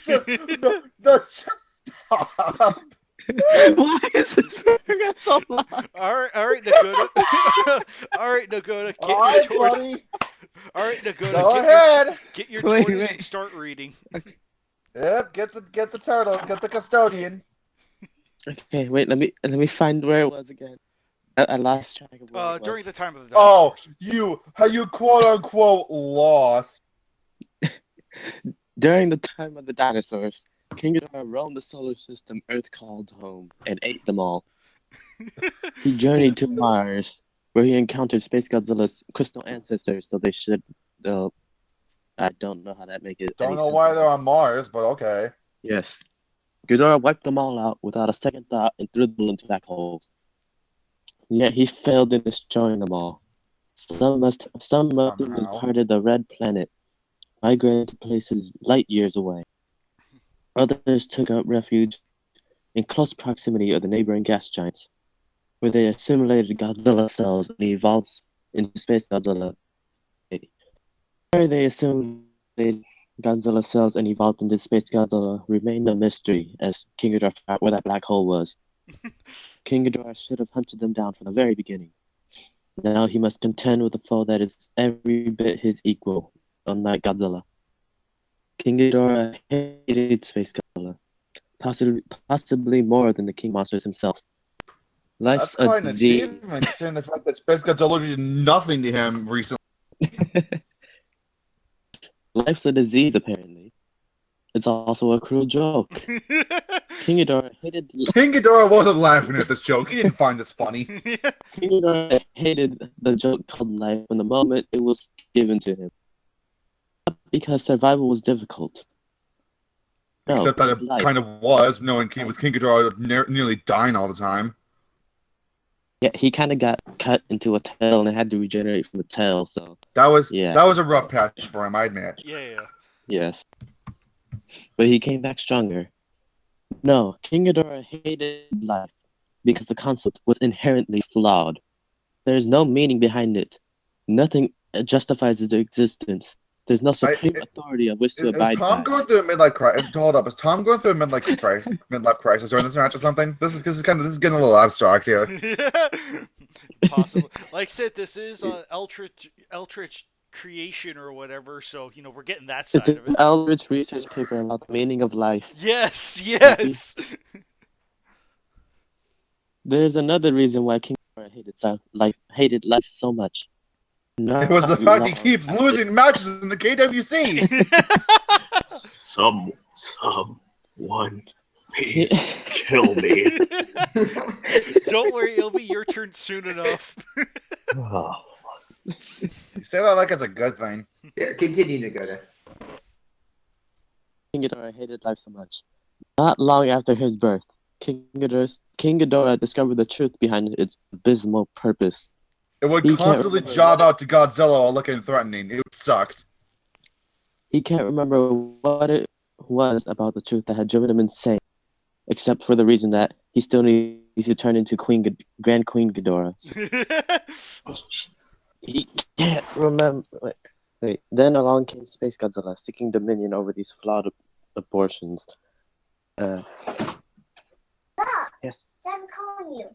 [SPEAKER 2] That's just stop.
[SPEAKER 4] Why is this paragraph so long?
[SPEAKER 1] All right, Dakota. All right, Dakota. Get
[SPEAKER 2] All right,
[SPEAKER 1] your torch.
[SPEAKER 2] buddy.
[SPEAKER 1] All right, Dakota.
[SPEAKER 2] Go ahead.
[SPEAKER 1] Get your
[SPEAKER 4] Wait,
[SPEAKER 1] tortoise
[SPEAKER 4] wait.
[SPEAKER 1] and start reading.
[SPEAKER 2] Yep, get the turtle, get the custodian.
[SPEAKER 4] Okay, wait. Let me find where it was again. I lost track of where it
[SPEAKER 1] During
[SPEAKER 4] was.
[SPEAKER 1] the time of the
[SPEAKER 2] Oh,
[SPEAKER 1] dinosaurs.
[SPEAKER 2] you quote unquote lost.
[SPEAKER 4] During the time of the dinosaurs, King Ghidorah roamed the solar system Earth called home and ate them all. He journeyed to Mars, where he encountered Space Godzilla's crystal ancestors, so they should. I don't know how that makes it.
[SPEAKER 2] Don't
[SPEAKER 4] any
[SPEAKER 2] know
[SPEAKER 4] sense
[SPEAKER 2] why
[SPEAKER 4] at
[SPEAKER 2] they're
[SPEAKER 4] all.
[SPEAKER 2] on Mars, but okay.
[SPEAKER 4] Yes. Ghidorah wiped them all out without a second thought and threw them into black holes. Yet he failed in destroying them all. Some melted and
[SPEAKER 2] Somehow.
[SPEAKER 4] departed the red planet, migrated to places light years away. Others took up refuge in close proximity of the neighboring gas giants, where they assimilated Godzilla cells and evolved into Space Godzilla. Where they assimilated Godzilla cells and evolved into Space Godzilla remained a mystery, as King Ghidorah forgot where that black hole was. King Ghidorah should have hunted them down from the very beginning. Now he must contend with a foe that is every bit his equal, unlike Godzilla. King Ghidorah hated Space Godzilla, possibly more than the King monsters himself. Life's
[SPEAKER 2] That's quite
[SPEAKER 4] a
[SPEAKER 2] an
[SPEAKER 4] disease.
[SPEAKER 2] achievement, considering the fact that Space Godzilla did nothing to him recently.
[SPEAKER 4] Life's a disease, apparently. It's also a cruel joke. King Ghidorah hated
[SPEAKER 2] King Ghidorah wasn't laughing at this joke. He didn't find this funny.
[SPEAKER 4] King Ghidorah hated the joke called life from the moment it was given to him. Not because survival was difficult. No,
[SPEAKER 2] Except that it
[SPEAKER 4] life.
[SPEAKER 2] kind of was, knowing King Ghidorah nearly dying all the time.
[SPEAKER 4] Yeah, he kind of got cut into a tail and had to regenerate from a tail. So
[SPEAKER 2] That was
[SPEAKER 4] Yeah.
[SPEAKER 2] that was a rough patch for him, I admit.
[SPEAKER 1] Yeah.
[SPEAKER 4] yes, but he came back stronger. No, King Ghidorah hated life because the concept was inherently flawed. There is no meaning behind it. Nothing justifies its existence. There's no supreme authority of which to
[SPEAKER 2] Is
[SPEAKER 4] abide
[SPEAKER 2] Tom
[SPEAKER 4] by.
[SPEAKER 2] going through a midlife crisis? Hold up, is Tom going through a midlife crisis during this match or something? This is getting a little abstract here.
[SPEAKER 1] Possible. Like I said, this is Eldritch creation or whatever, so we're getting that side
[SPEAKER 4] It's
[SPEAKER 1] of
[SPEAKER 4] an
[SPEAKER 1] it.
[SPEAKER 4] Eldritch research paper about the meaning of life.
[SPEAKER 1] Yes.
[SPEAKER 4] There's another reason why King Ghidorah hated life so much.
[SPEAKER 2] It was the fact he keeps losing matches in the KWC.
[SPEAKER 3] Someone, please kill me.
[SPEAKER 1] Don't worry, it'll be your turn soon enough.
[SPEAKER 3] Oh,
[SPEAKER 2] You say that like it's a good thing.
[SPEAKER 5] Yeah, continue to go to.
[SPEAKER 4] King Ghidorah hated life so much. Not long after his birth, King Ghidorah discovered the truth behind its abysmal purpose.
[SPEAKER 2] It would
[SPEAKER 4] He can't
[SPEAKER 2] constantly
[SPEAKER 4] remember
[SPEAKER 2] job
[SPEAKER 4] what
[SPEAKER 2] out to Godzilla while looking threatening. It sucked.
[SPEAKER 4] He can't remember what it was about the truth that had driven him insane, except for the reason that he still needs to turn into Grand Queen Ghidorah. He can't remember. Wait. Then along came SpaceGodzilla, seeking dominion over these flawed abortions. Yes.
[SPEAKER 6] Dad was calling you.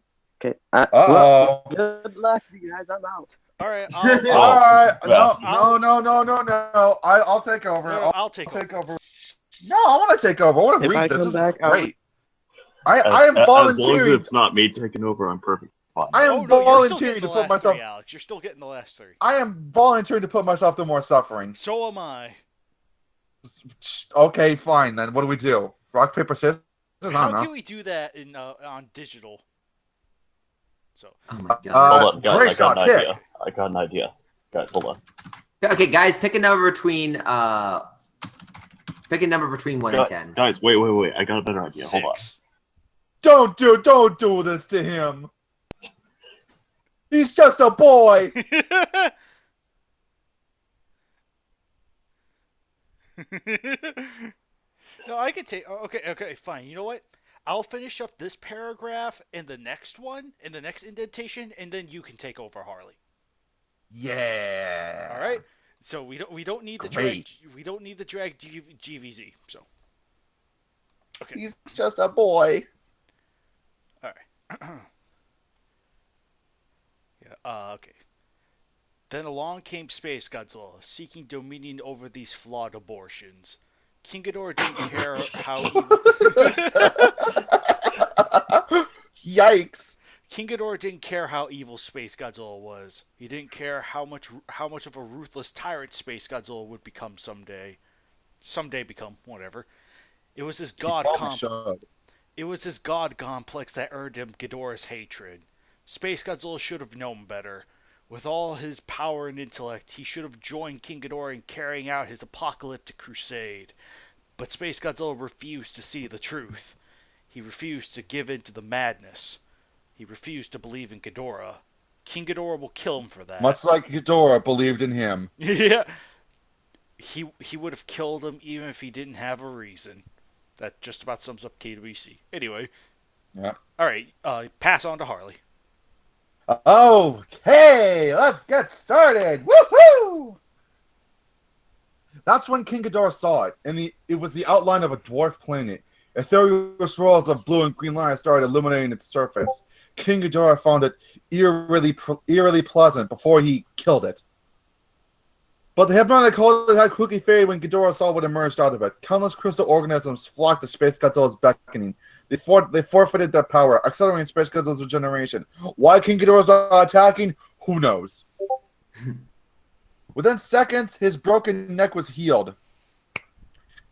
[SPEAKER 4] Okay.
[SPEAKER 2] Uh-oh.
[SPEAKER 4] Good luck, you guys. I'm out.
[SPEAKER 1] All right,
[SPEAKER 2] All right.
[SPEAKER 3] Yes.
[SPEAKER 2] No. I'll take over.
[SPEAKER 1] I'll take over.
[SPEAKER 2] take over. No, I want to take over. I want to
[SPEAKER 4] If I
[SPEAKER 2] read this.
[SPEAKER 4] come
[SPEAKER 2] This is
[SPEAKER 4] back, I'll-
[SPEAKER 2] great. I am
[SPEAKER 3] As long as
[SPEAKER 2] volunteering.
[SPEAKER 3] it's not me taking over, I'm perfect. Fine.
[SPEAKER 2] I am
[SPEAKER 1] Oh, no, you're still
[SPEAKER 2] volunteering
[SPEAKER 1] getting
[SPEAKER 2] to
[SPEAKER 1] the
[SPEAKER 2] put
[SPEAKER 1] last
[SPEAKER 2] myself.
[SPEAKER 1] three, Alex. You're still getting the last three.
[SPEAKER 2] I am volunteering to put myself through more suffering.
[SPEAKER 1] So am I.
[SPEAKER 2] Okay, fine then. What do we do? Rock, paper, scissors? I
[SPEAKER 1] How
[SPEAKER 2] don't
[SPEAKER 1] can
[SPEAKER 2] know.
[SPEAKER 1] we do that in on digital? So
[SPEAKER 5] Oh my god.
[SPEAKER 3] Hold on, guys.
[SPEAKER 2] Grace,
[SPEAKER 3] I got an
[SPEAKER 2] pick.
[SPEAKER 3] idea. I got an idea. Guys, hold on.
[SPEAKER 5] Okay, guys, pick a number between 1 and 10.
[SPEAKER 3] Guys, wait. I got a better idea. Hold on.
[SPEAKER 1] 6.
[SPEAKER 2] Don't do this to him. He's just a boy.
[SPEAKER 1] No, I could take. Okay, fine. You know what? I'll finish up this paragraph in the next one, in the next indentation, and then you can take over, Harley.
[SPEAKER 2] Yeah.
[SPEAKER 1] All right. So we don't need the drag.
[SPEAKER 2] Great.
[SPEAKER 1] We don't need the drag GVZ. So. Okay.
[SPEAKER 2] He's just a boy.
[SPEAKER 1] All right. Yeah. Okay. Then along came SpaceGodzilla, seeking dominion over these flawed abortions. King Ghidorah didn't care how
[SPEAKER 2] Yikes.
[SPEAKER 1] King Ghidorah didn't care how evil SpaceGodzilla was. He didn't care how much of a ruthless tyrant SpaceGodzilla would become someday. Become whatever. It was his god complex that earned him Ghidorah's hatred. SpaceGodzilla should have known better. With all his power and intellect, he should have joined King Ghidorah in carrying out his apocalyptic crusade. But SpaceGodzilla refused to see the truth. He refused to give in to the madness. He refused to believe in Ghidorah. King Ghidorah will kill him for that.
[SPEAKER 2] Much like Ghidorah believed in him.
[SPEAKER 1] Yeah. He would have killed him even if he didn't have a reason. That just about sums up KWC. Anyway.
[SPEAKER 2] Yeah.
[SPEAKER 1] Alright, pass on to Harley.
[SPEAKER 2] Okay, let's get started. Woohoo! That's when King Ghidorah saw it, and it was the outline of a dwarf planet. Ethereal swirls of blue and green light started illuminating its surface. King Ghidorah found it eerily pleasant before he killed it. But the hypnotic hold had quickly faded when Ghidorah saw what emerged out of it. Countless crystal organisms flocked to SpaceGodzilla's beckoning. They forfeited their power, accelerating SpaceGodzilla's regeneration. Why King Ghidorah's not attacking? Who knows? Within seconds, his broken neck was healed.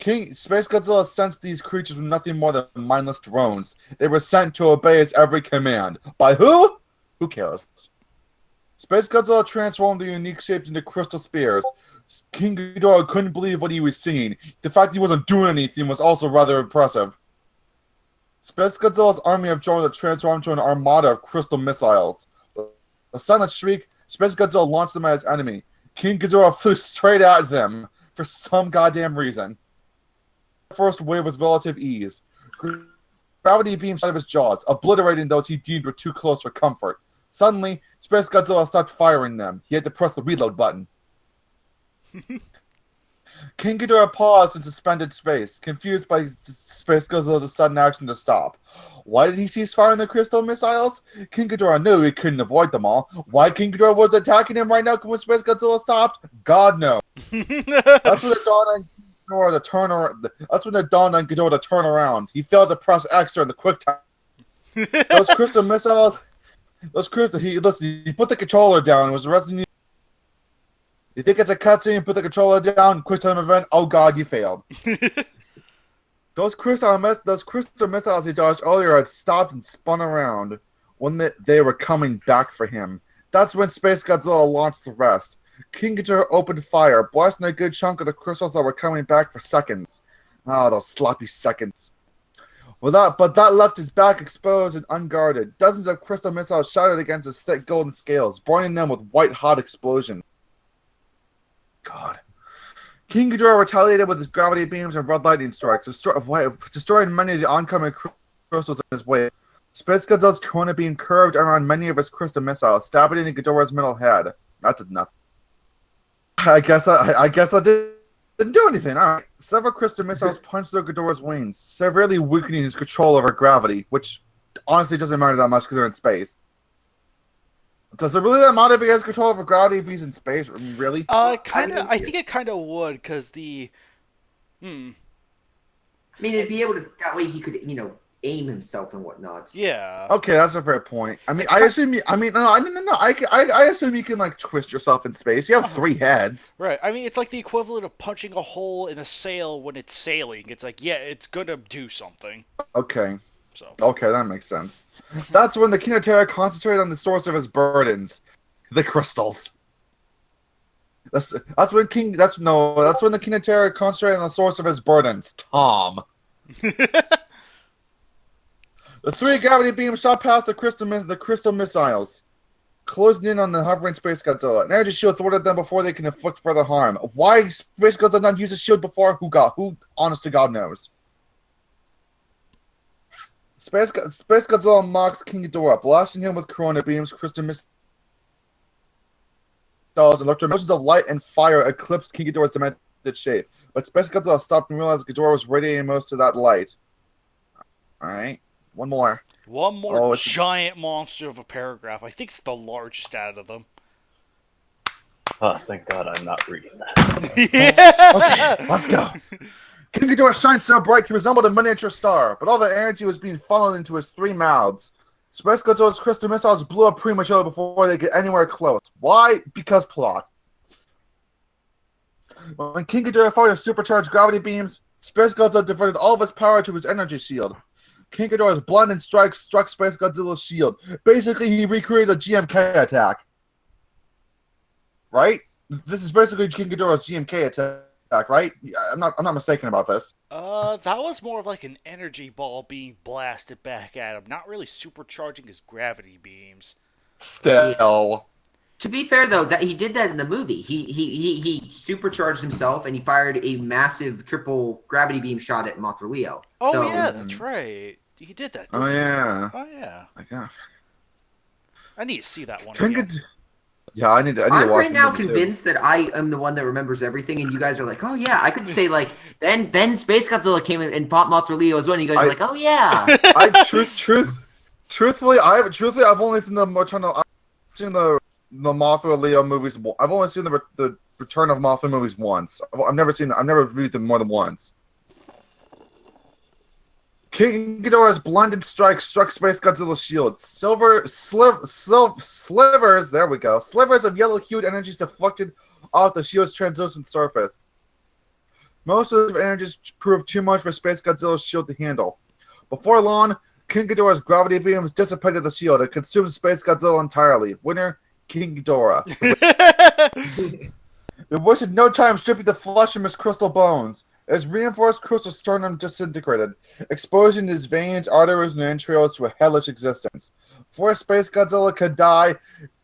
[SPEAKER 2] SpaceGodzilla sensed these creatures were nothing more than mindless drones. They were sent to obey his every command. By who? Who cares? SpaceGodzilla transformed the unique shapes into crystal spears. King Ghidorah couldn't believe what he was seeing. The fact he wasn't doing anything was also rather impressive. SpaceGodzilla's army of drones had transformed into an armada of crystal missiles. A silent shriek, SpaceGodzilla launched them at his enemy. King Ghidorah flew straight at them for some goddamn reason. The first wave with relative ease. Gravity beamed out of his jaws, obliterating those he deemed were too close for comfort. Suddenly, SpaceGodzilla stopped firing them. He had to press the reload button. King Ghidorah paused in suspended space, confused by SpaceGodzilla's sudden action to stop. Why did he cease firing the crystal missiles? King Ghidorah knew he couldn't avoid them all. Why King Ghidorah was attacking him right now when SpaceGodzilla stopped? God knows. That's when it dawned on Ghidorah to turn around. That's when it dawned on Ghidorah to turn around. He failed to press X during the quick time. Those crystal missiles. He put the controller down. It was Resident Evil. You think it's a cutscene? Put the controller down. Quick time event. Oh God, you failed. Those crystal missiles he dodged earlier had stopped and spun around when they were coming back for him. That's when SpaceGodzilla launched the rest. King Ghidorah opened fire, blasting a good chunk of the crystals that were coming back for seconds. Ah, those sloppy seconds. But that left his back exposed and unguarded. Dozens of crystal missiles shouted against his thick golden scales, burning them with white-hot explosions. God. King Ghidorah retaliated with his gravity beams and red lightning strikes, destroying many of the oncoming crystals in his way. SpaceGodzilla's corona beam curved around many of his crystal missiles, stabbing into Ghidorah's middle head. That did nothing. I guess that didn't do anything. All right. Several crystal missiles punched through Ghidorah's wings, severely weakening his control over gravity, which honestly doesn't matter that much because they're in space. Does it really that matter if he has control over gravity if he's in space? Really?
[SPEAKER 1] I think it kind of would, because the...
[SPEAKER 5] I mean, it'd be able to... That way he could, aim himself and whatnot.
[SPEAKER 1] Yeah.
[SPEAKER 2] Okay, that's a fair point. I mean, I assume you can, like, twist yourself in space. You have 3 heads.
[SPEAKER 1] Right. I mean, it's like the equivalent of punching a hole in a sail when it's sailing. It's like, yeah, it's gonna do something.
[SPEAKER 2] Okay.
[SPEAKER 1] So.
[SPEAKER 2] Okay, that makes sense. That's when the King of Terror concentrated on the source of his burdens, the crystals. That's when the King of Terror concentrated on the source of his burdens, Tom. The 3 gravity beams shot past the crystal missiles, closing in on the hovering SpaceGodzilla. An energy shield thwarted them before they can inflict further harm. Why SpaceGodzilla not use a shield before? Who honest to God knows. SpaceGodzilla mocked King Ghidorah, blasting him with corona beams, crystal missiles, and electromotions of light and fire eclipsed King Ghidorah's demented shape. But SpaceGodzilla stopped and realized Ghidorah was radiating most of that light. Alright, one more.
[SPEAKER 1] One more giant monster of a paragraph. I think it's the largest out of them.
[SPEAKER 3] Oh, thank God I'm not reading that.
[SPEAKER 1] Yeah!
[SPEAKER 2] Okay, let's go. King Ghidorah shined so bright he resembled a miniature star, but all the energy was being funneled into his 3 mouths. SpaceGodzilla's crystal missiles blew up prematurely before they get anywhere close. Why? Because plot. When King Ghidorah fired his supercharged gravity beams, SpaceGodzilla diverted all of his power to his energy shield. King Ghidorah's blinding strikes struck SpaceGodzilla's shield. Basically, he recreated a GMK attack. Right? This is basically King Ghidorah's GMK attack, right? I'm not mistaken about this.
[SPEAKER 1] That was more of like an energy ball being blasted back at him, not really supercharging his gravity beams.
[SPEAKER 2] Still.
[SPEAKER 5] To be fair, though, that he did that in the movie. He supercharged himself and he fired a massive triple gravity beam shot at Mothra Leo.
[SPEAKER 1] Oh yeah, that's right. He did that.
[SPEAKER 2] Oh yeah.
[SPEAKER 1] Oh yeah.
[SPEAKER 2] Yeah.
[SPEAKER 1] I need to see that one
[SPEAKER 2] King
[SPEAKER 1] again.
[SPEAKER 2] Yeah, I need to
[SPEAKER 5] I'm
[SPEAKER 2] watch
[SPEAKER 5] right now
[SPEAKER 2] the movie
[SPEAKER 5] convinced that I am the one that remembers everything, and you guys are like, oh yeah, I could say like, then SpaceGodzilla came in and fought Mothra Leo as well, and you guys are like, oh yeah.
[SPEAKER 2] Truthfully, I've only seen the Mothra Leo movies. I've only seen the Return of Mothra movies once. I've never read them more than once. King Ghidorah's blinded strike struck SpaceGodzilla's shield. Slivers, there we go. Slivers of yellow-hued energies deflected off the shield's translucent surface. Most of the energies proved too much for SpaceGodzilla's shield to handle. Before long, King Ghidorah's gravity beams dissipated the shield and consumed SpaceGodzilla entirely. Winner, King Ghidorah. It wasted no time stripping the flesh from his crystal bones. As reinforced crystal sternum disintegrated, exposing his veins, arteries, and entrails to a hellish existence. Before SpaceGodzilla could die,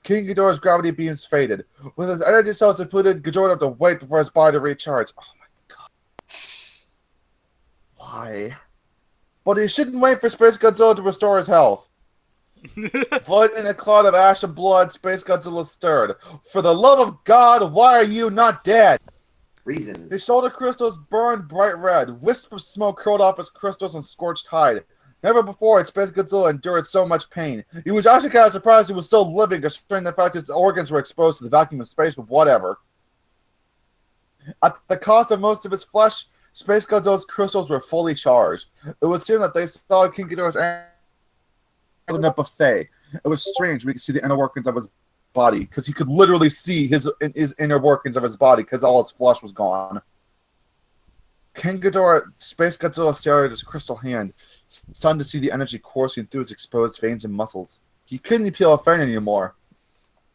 [SPEAKER 2] King Ghidorah's gravity beams faded. With his energy cells depleted, Ghidorah had to wait before his body to recharge. Oh my god. Why? But he shouldn't wait for SpaceGodzilla to restore his health. Floating in a cloud of ash and blood, SpaceGodzilla stirred. For the love of God, why are you not dead?
[SPEAKER 5] Reasons.
[SPEAKER 2] His shoulder crystals burned bright red. Wisps of smoke curled off his crystals and scorched hide. Never before had SpaceGodzilla endured so much pain. He was actually kind of surprised he was still living, considering the fact his organs were exposed to the vacuum of space, but whatever. At the cost of most of his flesh, SpaceGodzilla's crystals were fully charged. It would seem that they saw King Ghidorah's in a buffet. It was strange. We could see the inner workings of his body, because he could literally see his inner workings of his body because all his flesh was gone. King Ghidorah, SpaceGodzilla stared at his crystal hand, stunned to see the energy coursing through his exposed veins and muscles. He couldn't peel a fan anymore.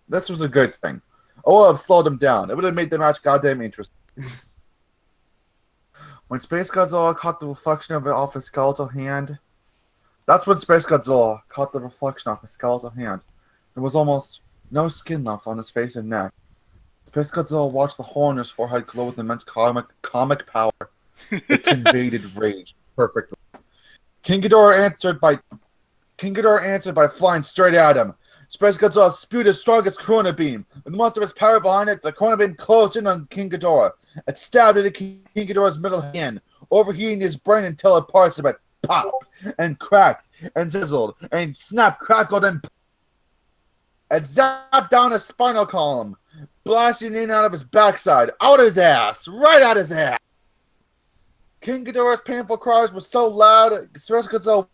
[SPEAKER 2] This was a good thing. It would have slowed him down. It would have made the match goddamn interesting. When SpaceGodzilla caught the reflection of it off his skeletal hand, That's when SpaceGodzilla caught the reflection off his skeletal hand. There was almost no skin left on his face and neck. SpaceGodzilla watched the hole in his forehead glow with immense comic power. It conveyed rage perfectly. King Ghidorah answered by flying straight at him. SpaceGodzilla spewed his strongest Corona Beam. With most of his power behind it, the Corona Beam closed in on King Ghidorah. It stabbed into King Ghidorah's middle hand, overheating his brain until it parts of it popped and cracked and sizzled and snapped, crackled, and it zapped down his spinal column, blasting in out of his backside, out his ass, right out his ass. King Ghidorah's painful cries were so loud, SpaceGodzilla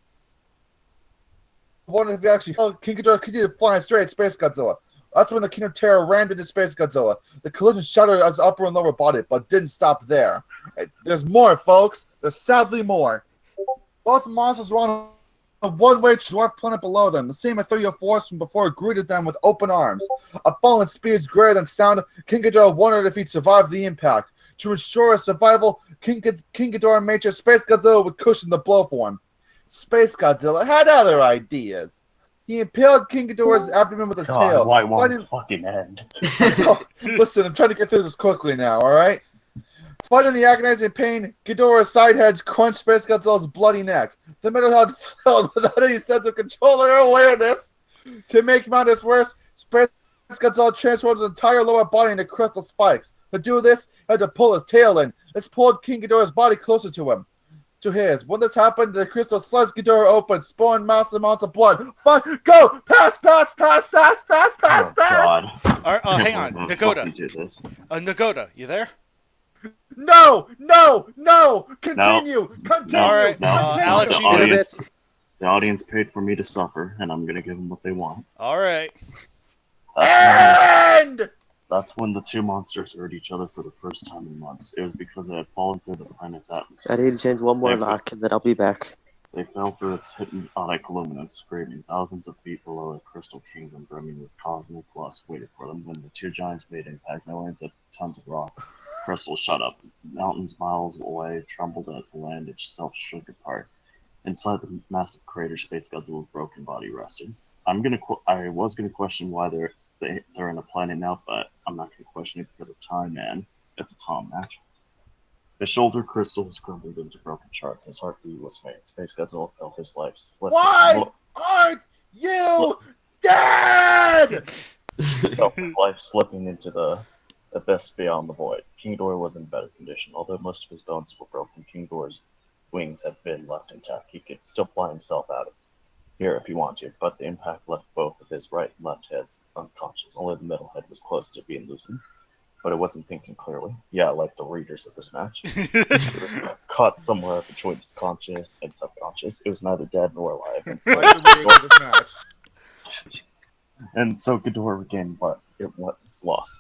[SPEAKER 2] wondered if he actually held King Ghidorah continued flying straight at SpaceGodzilla. That's when the King of Terror rammed into SpaceGodzilla. The collision shattered his upper and lower body, but didn't stop there. There's more, folks. There's sadly more. Both monsters were on a one-way dwarf planet below them. The same ethereal force from before greeted them with open arms. At falling speeds greater than sound, King Ghidorah wondered if he'd survive the impact. To ensure his survival, King Ghidorah made sure SpaceGodzilla would cushion the blow for him. SpaceGodzilla had other ideas. He impaled King Ghidorah's abdomen with his tail.
[SPEAKER 3] Why won't fucking end?
[SPEAKER 2] Listen, I'm trying to get through this quickly now, alright? Fighting the agonizing pain, Ghidorah's side heads crunched SpaceGodzilla's bloody neck. The middle head fell without any sense of control or awareness. To make matters worse, SpaceGodzilla transformed his entire lower body into crystal spikes. To do this, he had to pull his tail in. This pulled King Ghidorah's body closer to him. To his. When this happened, the crystal sliced Ghidorah open, spawning massive amounts of blood. Fuck! Go! Pass! Pass! Pass! Pass! Pass! Pass!
[SPEAKER 3] Oh,
[SPEAKER 2] Pass!
[SPEAKER 3] God.
[SPEAKER 1] Hang on, Nagoda. Nagoda, you there?
[SPEAKER 2] No! No! No! Continue! Continue!
[SPEAKER 1] All right, Alex, you get a bit.
[SPEAKER 3] The audience paid for me to suffer, and I'm gonna give them what they want.
[SPEAKER 1] All right.
[SPEAKER 2] And
[SPEAKER 3] That's when the two monsters heard each other for the first time in months. It was because they had fallen through the planet's atmosphere.
[SPEAKER 4] I need to change one more lock, and then I'll be back.
[SPEAKER 3] They fell through its hypnotic luminance, screaming thousands of feet below a crystal kingdom brimming with cosmic lust waited for them. When the two giants made impact, millions of tons of rock crystals shut up. Mountains miles away trembled as the land itself shook apart. Inside the massive crater, SpaceGodzilla's broken body rested. I was gonna question why they're in a planet now, but I'm not gonna question it because of time, man. It's a Tom match. His shoulder crystals crumbled into broken shards. His heartbeat was faint. SpaceGodzilla felt his life slip.
[SPEAKER 2] why aren't you dead?
[SPEAKER 3] Felt his life slipping into the abyss beyond the void. King Ghidorah was in better condition. Although most of his bones were broken, King Ghidorah's wings had been left intact. He could still fly himself out of here if he wanted, but the impact left both of his right and left heads unconscious. Only the middle head was close to being loosened, but it wasn't thinking clearly. Yeah, like the readers of this match. It was caught somewhere between his conscious and subconscious. It was neither dead nor alive. And so, Ghidorah regained what it was lost.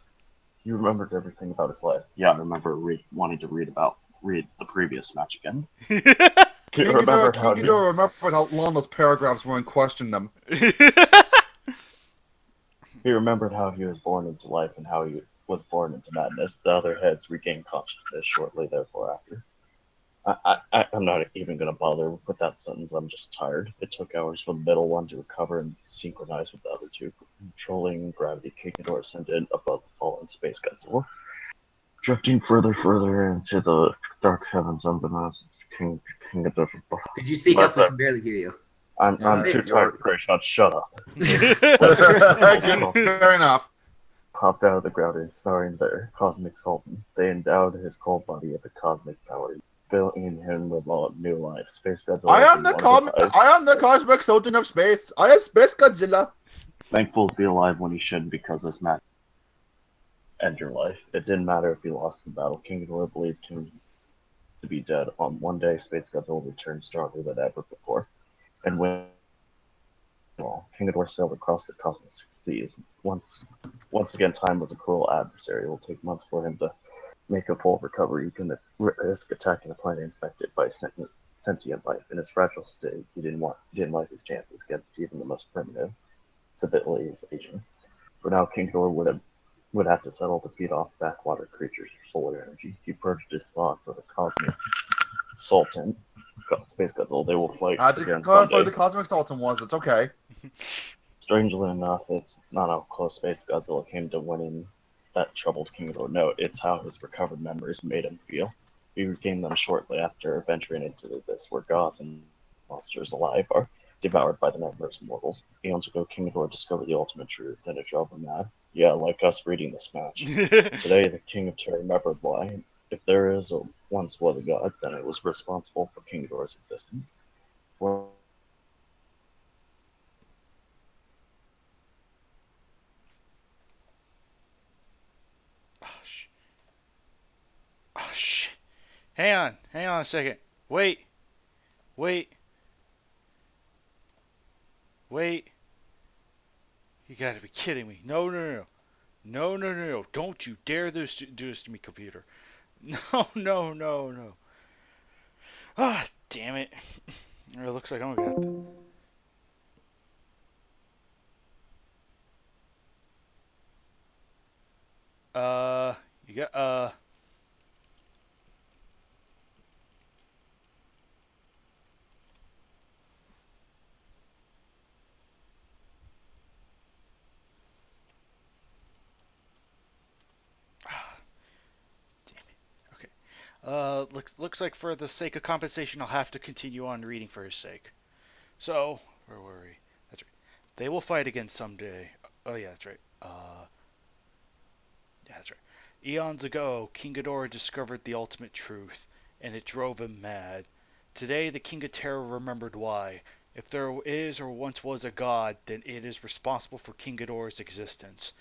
[SPEAKER 3] He remembered everything about his life. Yeah, I remember wanting to read the previous match again.
[SPEAKER 2] King Ghidorah remembered how long those paragraphs were and questioned them.
[SPEAKER 3] He remembered how he was born into life and how he was born into madness. The other heads regained consciousness shortly therefore after. I'm not even going to bother with that sentence. I'm just tired. It took hours for the middle one to recover and synchronize with the other two. Controlling gravity, King Ghidorah ascended above the fallen SpaceGodzilla. Drifting further into the dark heavens unbeknownst to King Ghidorah.
[SPEAKER 5] Could you speak up? I can barely hear you.
[SPEAKER 3] I'm too tired, Grayshawn. Shut up.
[SPEAKER 2] Fair enough.
[SPEAKER 3] Popped out of the ground and snarling their cosmic sultan. They endowed his cold body with a cosmic power, filling him with new life. SpaceGodzilla.
[SPEAKER 2] I am the cosmic sultan of space. I am SpaceGodzilla.
[SPEAKER 3] Thankful to be alive when he shouldn't, because this match end your life. It didn't matter if he lost the battle. King Ghidorah believed him to be dead. On one day, SpaceGodzilla returned stronger than ever before. And when King Ghidorah sailed across the cosmic seas, once again, time was a cruel adversary. It will take months for him to make a full recovery. He can risk attacking a planet infected by sentient life. In his fragile state, he didn't like his chances against even the most primitive civilization. For now, King Ghidorah would have to settle to feed off backwater creatures for solar energy. He purged his thoughts of the cosmic sultan Space Godzilla. They will fight
[SPEAKER 2] I had to
[SPEAKER 3] again
[SPEAKER 2] clarify
[SPEAKER 3] someday.
[SPEAKER 2] the Cosmic Sultan was. It's okay.
[SPEAKER 3] Strangely enough, it's not how close Space Godzilla came to winning that troubled King Ghidorah. No, it's how his recovered memories made him feel. He regained them shortly after venturing into the abyss where gods and monsters alive are devoured by the nightmares of mortals. Eons ago, King Ghidorah discovered the ultimate truth, and it drove him mad. Yeah, like us reading this match. Today, the King of Terror remembered why. If there is or once was a god, then it was responsible for King Ghidorah's existence. Well,
[SPEAKER 1] Oh, shit. Hang on a second. Wait. You gotta be kidding me. No. Don't you dare do this to me, computer. No. Ah, damn it. It looks like I'm gonna have to... you got, looks like for the sake of compensation, I'll have to continue on reading for his sake. So, where were we? That's right. They will fight again someday. Oh yeah, that's right. Yeah, that's right. Eons ago, King Ghidorah discovered the ultimate truth, and it drove him mad. Today, the King of Terror remembered why. If there is or once was a god, then it is responsible for King Ghidorah's existence.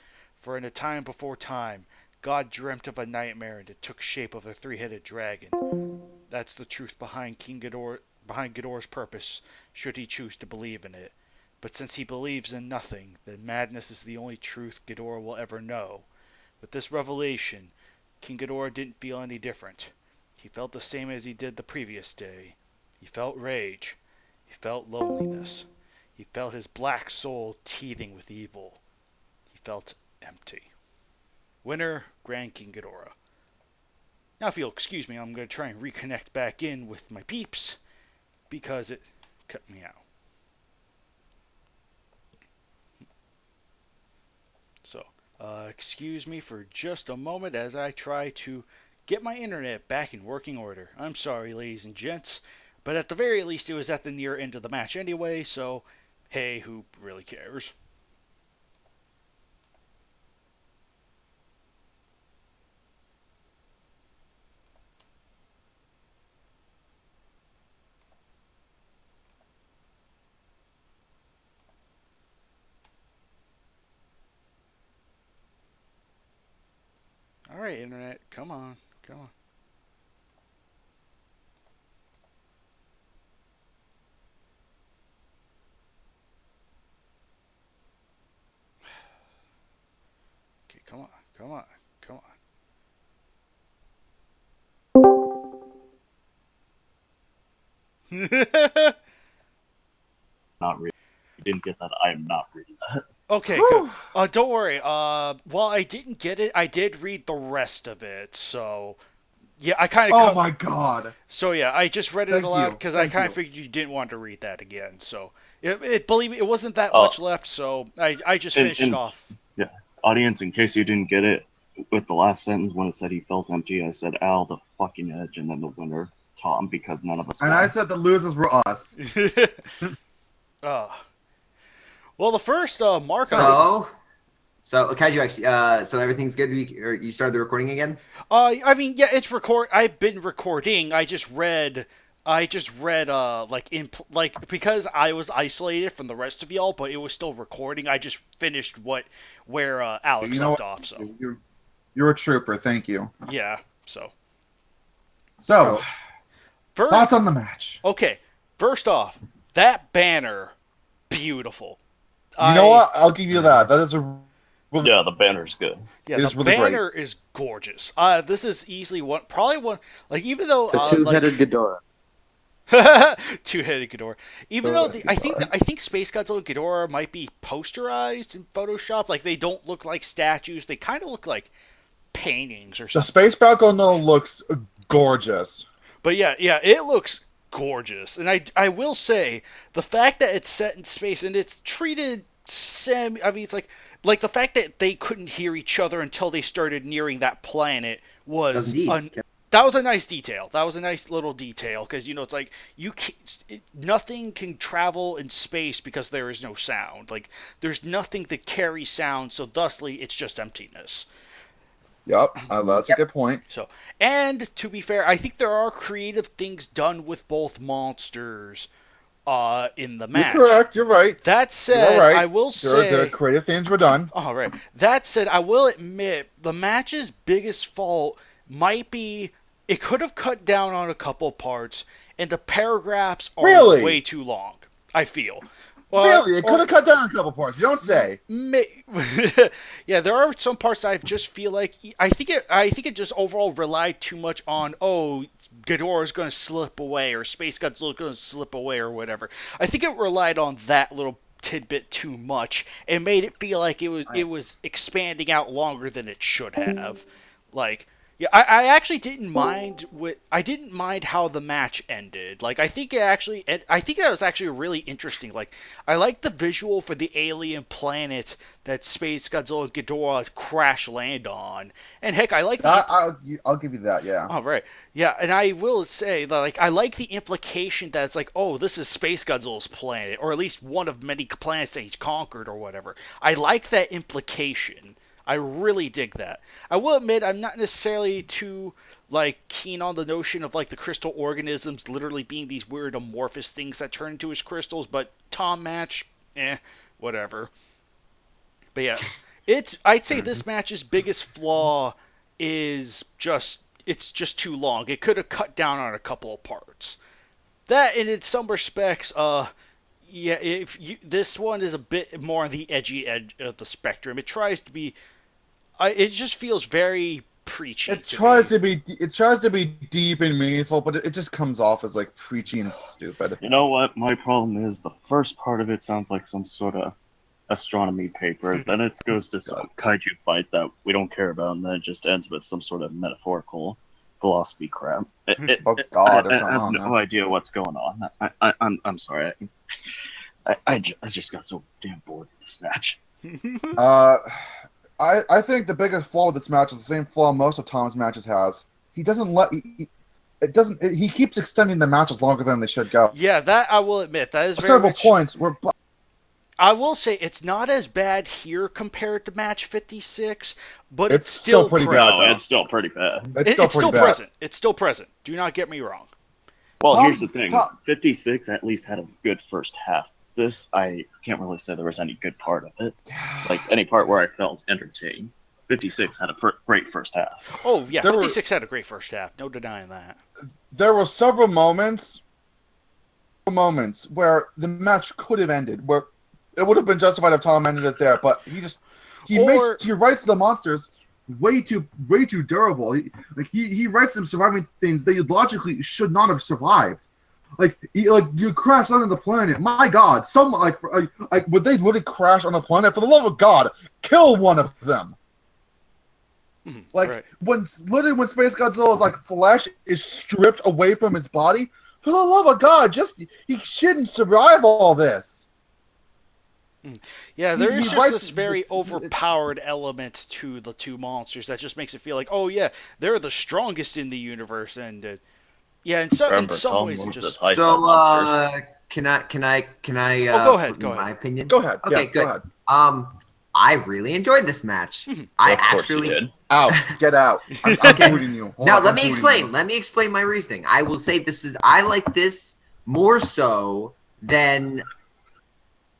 [SPEAKER 1] For in a time before time, God dreamt of a nightmare and it took shape of a three-headed dragon. That's the truth behind Ghidorah's purpose, should he choose to believe in it. But since he believes in nothing, then madness is the only truth Ghidorah will ever know. With this revelation, King Ghidorah didn't feel any different. He felt the same as he did the previous day. He felt rage. He felt loneliness. He felt his black soul teething with evil. He felt empty. Winner, Grand King Ghidorah. Now if you'll excuse me, I'm going to try and reconnect back in with my peeps because it cut me out. So, excuse me for just a moment as I try to get my internet back in working order. I'm sorry, ladies and gents, but at the very least it was at the near end of the match anyway, so hey, who really cares? Alright, internet, come on. Okay, come on.
[SPEAKER 3] not reading. You didn't get that. I am not reading that.
[SPEAKER 1] Okay, good. Don't worry. While I didn't get it, I did read the rest of it. So, yeah, I kind of.
[SPEAKER 2] Oh my god.
[SPEAKER 1] So yeah, I just read it
[SPEAKER 2] Thank
[SPEAKER 1] aloud
[SPEAKER 2] you.
[SPEAKER 1] because I
[SPEAKER 2] Thank
[SPEAKER 1] kind of
[SPEAKER 2] you.
[SPEAKER 1] figured you didn't want to read that again. So, believe me, it wasn't that much left. So I just finished it off.
[SPEAKER 3] Yeah, audience, in case you didn't get it, with the last sentence when it said he felt empty, I said Al the fucking edge, and then the winner Tom, because none of us.
[SPEAKER 2] And
[SPEAKER 3] won.
[SPEAKER 2] I said the losers were us.
[SPEAKER 1] Well, the first mark.
[SPEAKER 5] So Kaiju X, so everything's good. You started the recording again?
[SPEAKER 1] I mean, yeah, it's record. I've been recording. I just read because I was isolated from the rest of y'all, but it was still recording. I just finished where Alex left off. So
[SPEAKER 2] you're a trooper. Thank you.
[SPEAKER 1] yeah. So
[SPEAKER 2] thoughts on the match?
[SPEAKER 1] Okay, first off, that banner, beautiful.
[SPEAKER 2] You know what? I'll give you that. That is a really,
[SPEAKER 3] Yeah, the banner's good.
[SPEAKER 1] Yeah,
[SPEAKER 2] It's
[SPEAKER 1] the
[SPEAKER 2] really
[SPEAKER 1] banner is gorgeous. This is easily one, like even though
[SPEAKER 4] The two-headed Ghidorah.
[SPEAKER 1] two-headed Ghidorah. Even though I think Space Godzilla and Ghidorah might be posterized in Photoshop. Like they don't look like statues. They kind of look like paintings or
[SPEAKER 2] the
[SPEAKER 1] something.
[SPEAKER 2] Space Balcony looks gorgeous.
[SPEAKER 1] But yeah, it looks gorgeous. And I will say, the fact that it's set in space and it's treated I mean, it's like the fact that they couldn't hear each other until they started nearing that planet was that was a nice detail. That was a nice little detail because it's like nothing can travel in space because there is no sound. Like there's nothing to carry sound, so thusly it's just emptiness.
[SPEAKER 2] Yep, that's a good point.
[SPEAKER 1] So, and to be fair, I think there are creative things done with both monsters in the match.
[SPEAKER 2] You're correct. You're right.
[SPEAKER 1] That said, I will say
[SPEAKER 2] the creative things were done.
[SPEAKER 1] All right. That said, I will admit the match's biggest fault might be it could have cut down on a couple parts, and the paragraphs are way too long. I feel.
[SPEAKER 2] Really? It could have cut down a couple parts. You don't say.
[SPEAKER 1] Yeah, there are some parts that I just feel like I think it just overall relied too much on Ghidorah's going to slip away or SpaceGodzilla going to slip away or whatever. I think it relied on that little tidbit too much and made it feel like it was expanding out longer than it should have. Like, yeah, I actually didn't mind how the match ended. Like, I think that was actually really interesting. Like, I like the visual for the alien planet that SpaceGodzilla and Ghidorah crash land on, and heck, I like that.
[SPEAKER 2] I'll give you that. Yeah.
[SPEAKER 1] Oh, right. Yeah, and I will say that, like, I like the implication that it's like, oh, this is SpaceGodzilla's planet, or at least one of many planets that he's conquered, or whatever. I like that implication. I really dig that. I will admit I'm not necessarily too keen on the notion of the crystal organisms literally being these weird amorphous things that turn into his crystals, but Tom match, whatever. But yeah, I'd say this match's biggest flaw is it's just too long. It could have cut down on a couple of parts. That, and in some respects, this one is a bit more on the edgy edge of the spectrum. It tries to be. It just feels very preachy. It tries to be
[SPEAKER 2] deep and meaningful, but it just comes off as preachy and stupid.
[SPEAKER 3] You know what? My problem is the first part of it sounds like some sort of astronomy paper. Then it goes to some kaiju fight that we don't care about, and then it just ends with some sort of metaphorical philosophy crap. It has no idea what's going on. I'm sorry. I just got so damn bored with this match.
[SPEAKER 2] I think the biggest flaw with this match is the same flaw most of Tom's matches has. He keeps extending the matches longer than they should go.
[SPEAKER 1] Yeah, that I will admit. That is
[SPEAKER 2] several points.
[SPEAKER 1] I will say it's not as bad here compared to match 56, but it's still
[SPEAKER 2] pretty
[SPEAKER 1] present.
[SPEAKER 3] bad. No, it's still pretty bad.
[SPEAKER 1] It's still present. It's still present. Do not get me wrong.
[SPEAKER 3] Well, here's the thing. 56 at least had a good first half. This, I can't really say there was any good part of it. Any part where I felt entertained. 56 had a great first half.
[SPEAKER 1] Oh, yeah, 56 had a great first half. No denying that.
[SPEAKER 2] There were several moments where the match could have ended, where it would have been justified if Tom ended it there, but he writes the monsters way too durable. He writes them surviving things they logically should not have survived. You crash onto the planet. My God, would they really crash on a planet? For the love of God, kill one of them.
[SPEAKER 1] Right.
[SPEAKER 2] when SpaceGodzilla's flesh is stripped away from his body, for the love of God, he shouldn't survive all this.
[SPEAKER 1] Yeah, there is just this very overpowered element to the two monsters that just makes it feel like, oh yeah, they're the strongest in the universe, and yeah, in some ways it just.
[SPEAKER 5] So, can I?
[SPEAKER 1] Go ahead.
[SPEAKER 5] My opinion.
[SPEAKER 2] Go ahead.
[SPEAKER 5] Okay,
[SPEAKER 2] yeah,
[SPEAKER 5] good.
[SPEAKER 2] Go ahead.
[SPEAKER 5] I really enjoyed this match. I actually
[SPEAKER 3] did.
[SPEAKER 2] Out. Get out. I'm including you.
[SPEAKER 5] Now let me explain. Let me explain my reasoning. I will say I like this more so than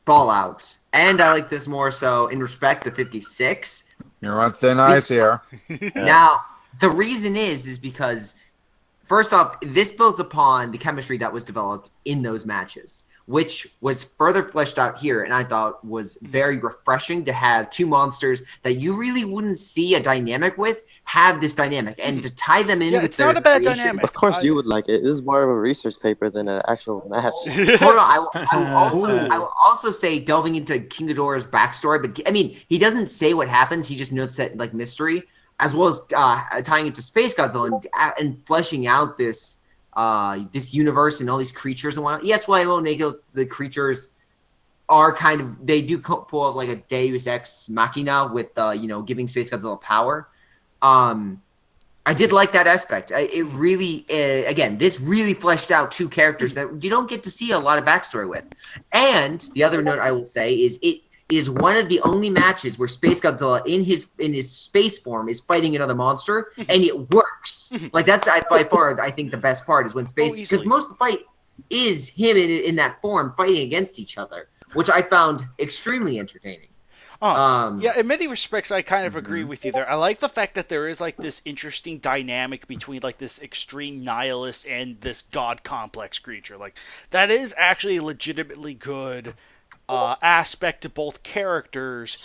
[SPEAKER 5] Fallout, and I like this more so in respect to 56.
[SPEAKER 2] You're on thin ice here.
[SPEAKER 5] Now the reason is because. First off, this builds upon the chemistry that was developed in those matches, which was further fleshed out here, and I thought was very refreshing to have two monsters that you really wouldn't see a dynamic with have this dynamic, and to tie them in.
[SPEAKER 1] Yeah, it's not a bad dynamic.
[SPEAKER 4] Of course, you would like it. This is more of a research paper than an actual match.
[SPEAKER 5] Hold on, I will also say delving into King Ghidorah's backstory, but I mean, he doesn't say what happens. He just notes that mystery. As well as tying it to SpaceGodzilla and fleshing out this this universe and all these creatures and whatnot. Yes, well, I won't make it, the creatures are kind of, they do pull off like a Deus Ex Machina with giving Space Godzilla power. I did like that aspect. It really, again, this really fleshed out two characters that you don't get to see a lot of backstory with. And the other note I will say is it is one of the only matches where Space Godzilla in his space form is fighting another monster, and it works. Like that's by far, I think, the best part is when space, because most of the fight is him in that form fighting against each other, which I found extremely entertaining.
[SPEAKER 1] Yeah, in many respects, I kind of agree with you there. I like the fact that there is like this interesting dynamic between like this extreme nihilist and this god complex creature. Like that is actually a legitimately good aspect to both characters.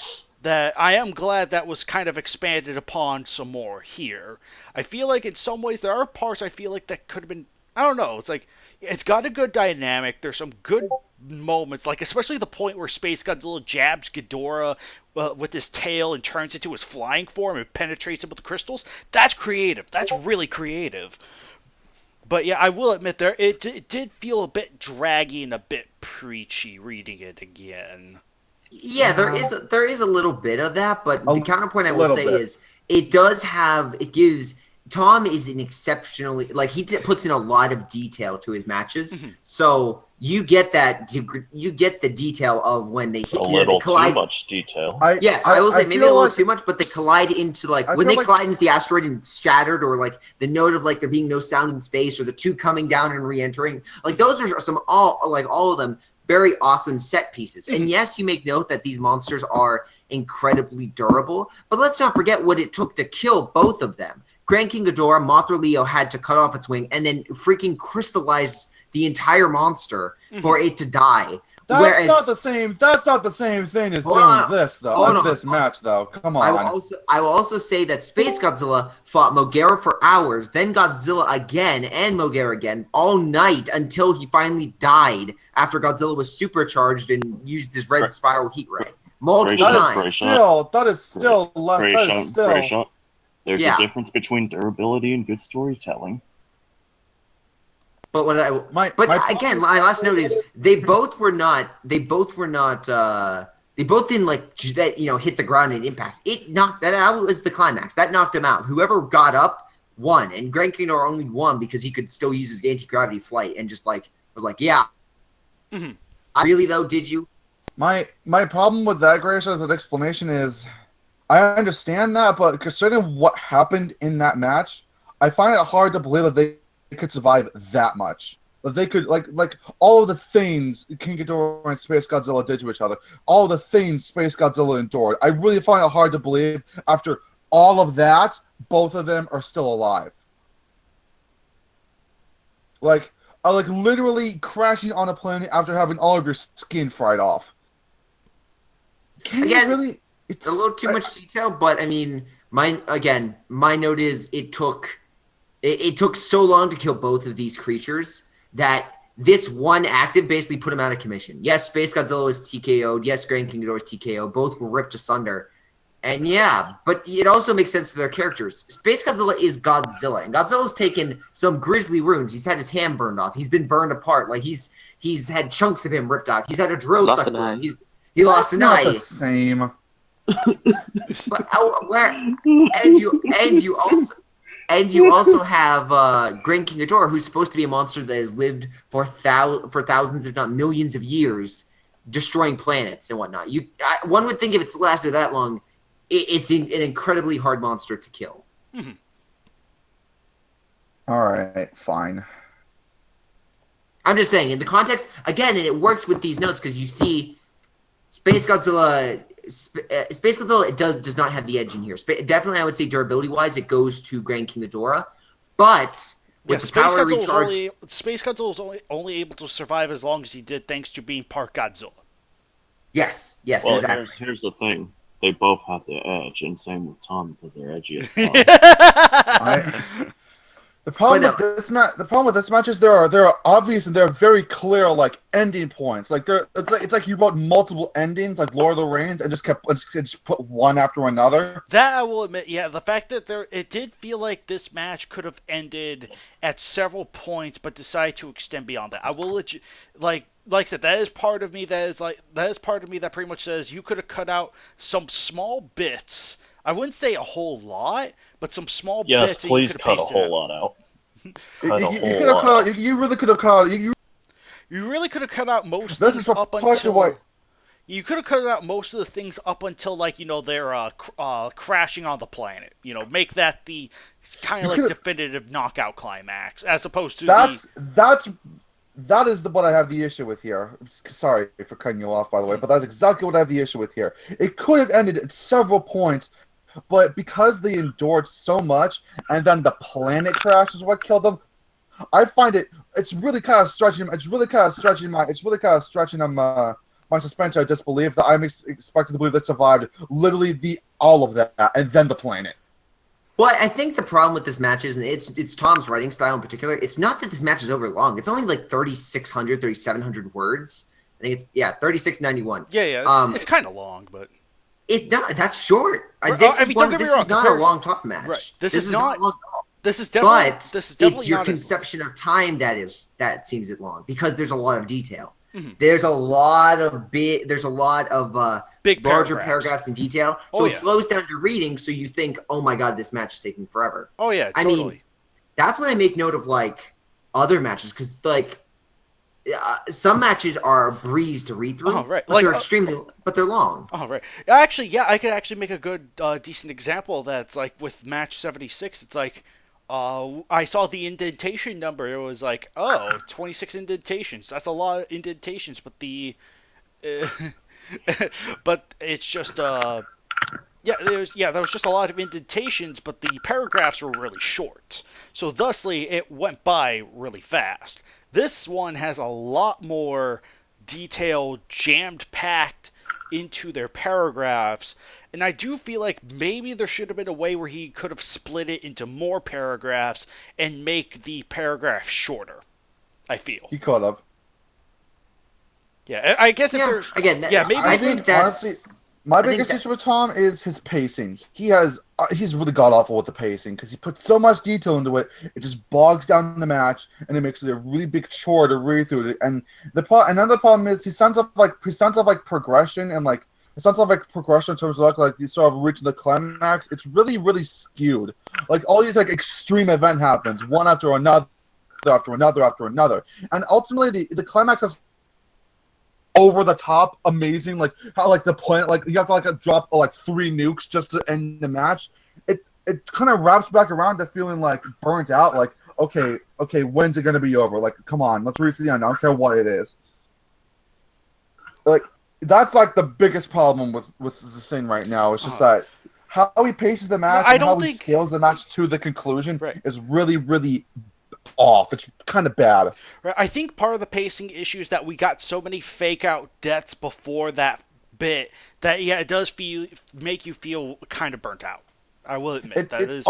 [SPEAKER 1] That I am glad that was kind of expanded upon some more here. I feel like in some ways there are parts I feel like that could have been. I don't know. It's like it's got a good dynamic. There's some good moments, like especially the point where Space Godzilla jabs Ghidorah with his tail and turns into his flying form and penetrates him with the crystals. That's creative. That's really creative. But yeah, I will admit it did feel a bit draggy and a bit preachy reading it again.
[SPEAKER 5] Yeah, there is a little bit of that, but the counterpoint I will say is it gives. Tom is an exceptionally, like, he puts in a lot of detail to his matches, so you get the detail of when they hit,
[SPEAKER 3] a little too much detail.
[SPEAKER 5] I will say maybe a little too much, but they collide into when they collide into the asteroid and shattered, or like the note of like there being no sound in space, or the two coming down and re-entering, like those are all of them very awesome set pieces. And yes, you make note that these monsters are incredibly durable, but let's not forget what it took to kill both of them. Grand King Ghidorah, Mothra Leo had to cut off its wing and then freaking crystallize the entire monster for it to die.
[SPEAKER 2] That's not the same thing as doing this, though. This match, though. Come on.
[SPEAKER 5] I will also say that Space Godzilla fought Mogera for hours, then Godzilla again and Mogera again all night until he finally died after Godzilla was supercharged and used his red spiral heat ray multiple times.
[SPEAKER 2] That is still less.
[SPEAKER 3] There's a difference between durability and good storytelling.
[SPEAKER 5] But my last note is they both didn't like that, hit the ground and impact. That was the climax. That knocked him out. Whoever got up won, and Grand King Ghidorah only won because he could still use his anti-gravity flight and just like was like, yeah. Really though, did you?
[SPEAKER 2] My problem with that, Grace, as an explanation is I understand that, but considering what happened in that match, I find it hard to believe that they could survive that much. That they could, like all of the things King Ghidorah and Space Godzilla did to each other, all of the things Space Godzilla endured, I really find it hard to believe after all of that, both of them are still alive. Like literally crashing on a plane after having all of your skin fried off. Can you really...
[SPEAKER 5] It's a little too much detail, but I mean, my note is it took so long to kill both of these creatures that this one active basically put him out of commission. Yes, Space Godzilla was TKO'd. Yes, Grand King Ghidorah was TKO'd. Both were ripped asunder. And yeah, but it also makes sense to their characters. Space Godzilla is Godzilla, and Godzilla's taken some grisly wounds. He's had his hand burned off. He's been burned apart. Like he's had chunks of him ripped out. He's had a drill stuck in him. He lost an eye.
[SPEAKER 2] Not the same.
[SPEAKER 5] But, you also have Grand King Ghidorah, who's supposed to be a monster that has lived for thousands, if not millions, of years, destroying planets and whatnot. One would think if it's lasted that long, it's an incredibly hard monster to kill.
[SPEAKER 2] All right, fine.
[SPEAKER 5] I'm just saying, in the context, again, and it works with these notes because you see Space Godzilla. Space Godzilla does not have the edge in here. Definitely, I would say durability-wise, it goes to Grand King Ghidorah. But with the
[SPEAKER 1] Space
[SPEAKER 5] power
[SPEAKER 1] Godzilla was only able to survive as long as he did, thanks to being part Godzilla.
[SPEAKER 5] Yes,
[SPEAKER 3] well,
[SPEAKER 5] exactly.
[SPEAKER 3] Here's the thing: they both have the edge, and same with Tom because they're edgy as fuck.
[SPEAKER 2] The problem
[SPEAKER 5] But
[SPEAKER 2] with the problem with this match is there are obvious and there are very clear like ending points. Like it's like you wrote multiple endings like Lord of the Rings and just put one after another.
[SPEAKER 1] That I will admit, yeah, the fact that it did feel like this match could have ended at several points, but decided to extend beyond that. I will like I said, that is part of me that pretty much says you could have cut out some small bits. I wouldn't say a whole lot, but some small
[SPEAKER 3] Yes,
[SPEAKER 1] bits.
[SPEAKER 3] please
[SPEAKER 1] that you
[SPEAKER 3] cut
[SPEAKER 1] could
[SPEAKER 3] a
[SPEAKER 1] have pasted
[SPEAKER 3] whole
[SPEAKER 1] out.
[SPEAKER 3] lot out.
[SPEAKER 2] You
[SPEAKER 3] Cut a
[SPEAKER 2] could
[SPEAKER 3] whole
[SPEAKER 2] have
[SPEAKER 3] lot
[SPEAKER 2] cut.
[SPEAKER 3] out.
[SPEAKER 2] You really could have cut.
[SPEAKER 1] You really could have cut out most
[SPEAKER 2] This
[SPEAKER 1] things
[SPEAKER 2] is
[SPEAKER 1] up
[SPEAKER 2] partially
[SPEAKER 1] until.
[SPEAKER 2] why.
[SPEAKER 1] You could have cut out most of the things up until, like, they're crashing on the planet. Make that the kind of like definitive knockout climax, as opposed to
[SPEAKER 2] That is what I have the issue with here. Sorry for cutting you off, by the way, but that's exactly what I have the issue with here. It could have ended at several points, but because they endured so much, and then the planet crash is what killed them, I find it's really kind of stretching. It's really kind of stretching my suspension of disbelief that I'm expected to believe that survived literally all of that, and then the planet.
[SPEAKER 5] Well, I think the problem with this match is, and it's Tom's writing style in particular, it's not that this match is over long. It's only like 3,600, 3,700 words. I think it's 3,691.
[SPEAKER 1] Yeah, it's kind of long, but
[SPEAKER 5] that's short. This is not a long talk match.
[SPEAKER 1] Right. This is
[SPEAKER 5] not long.
[SPEAKER 1] This is definitely.
[SPEAKER 5] But
[SPEAKER 1] This is definitely
[SPEAKER 5] it's your
[SPEAKER 1] not
[SPEAKER 5] conception of time that seems it long, because there's a lot of detail.
[SPEAKER 1] Mm-hmm.
[SPEAKER 5] There's a lot of big larger paragraphs in detail. So it slows down your reading, so you think, oh my god, this match is taking forever.
[SPEAKER 1] Oh yeah, totally.
[SPEAKER 5] I mean, that's when I make note of like other matches, because like some matches are a breeze to read through.
[SPEAKER 1] Oh, right.
[SPEAKER 5] But they're extremely, but they're long.
[SPEAKER 1] Oh, right. Actually, yeah, I could actually make a good, decent example of that. It's like with match 76, it's like, I saw the indentation number. It was like, 26 indentations. That's a lot of indentations, but but it's just, there was just a lot of indentations, but the paragraphs were really short. So thusly, it went by really fast. This one has a lot more detail jammed packed into their paragraphs, and I do feel like maybe there should have been a way where he could have split it into more paragraphs and make the paragraph shorter. I feel
[SPEAKER 2] he could have.
[SPEAKER 1] Yeah, I guess if there's maybe
[SPEAKER 5] I think that's
[SPEAKER 2] honestly, my biggest issue with Tom is his pacing. He's really god awful with the pacing because he puts so much detail into it. It just bogs down the match, and it makes it a really big chore to read through it. And another problem is he sends up progression and like it sounds like progression in terms of like you sort of reaching the climax. It's really really skewed. Like all these like extreme event happens one after another, and ultimately the climax is over the top amazing, like how like the planet, like you have to like drop like 3 nukes just to end the match. It kind of wraps back around to feeling like burnt out. Like okay, when's it gonna be over? Like come on, let's reach the end. I don't care what it is. Like that's like the biggest problem with the thing right now. It's just that how he paces the match and how he scales the match to the conclusion is really really off. It's kind of bad.
[SPEAKER 1] Right. I think part of the pacing issue is that we got so many fake out deaths before that bit that it does make you feel kind of burnt out. I will admit
[SPEAKER 2] it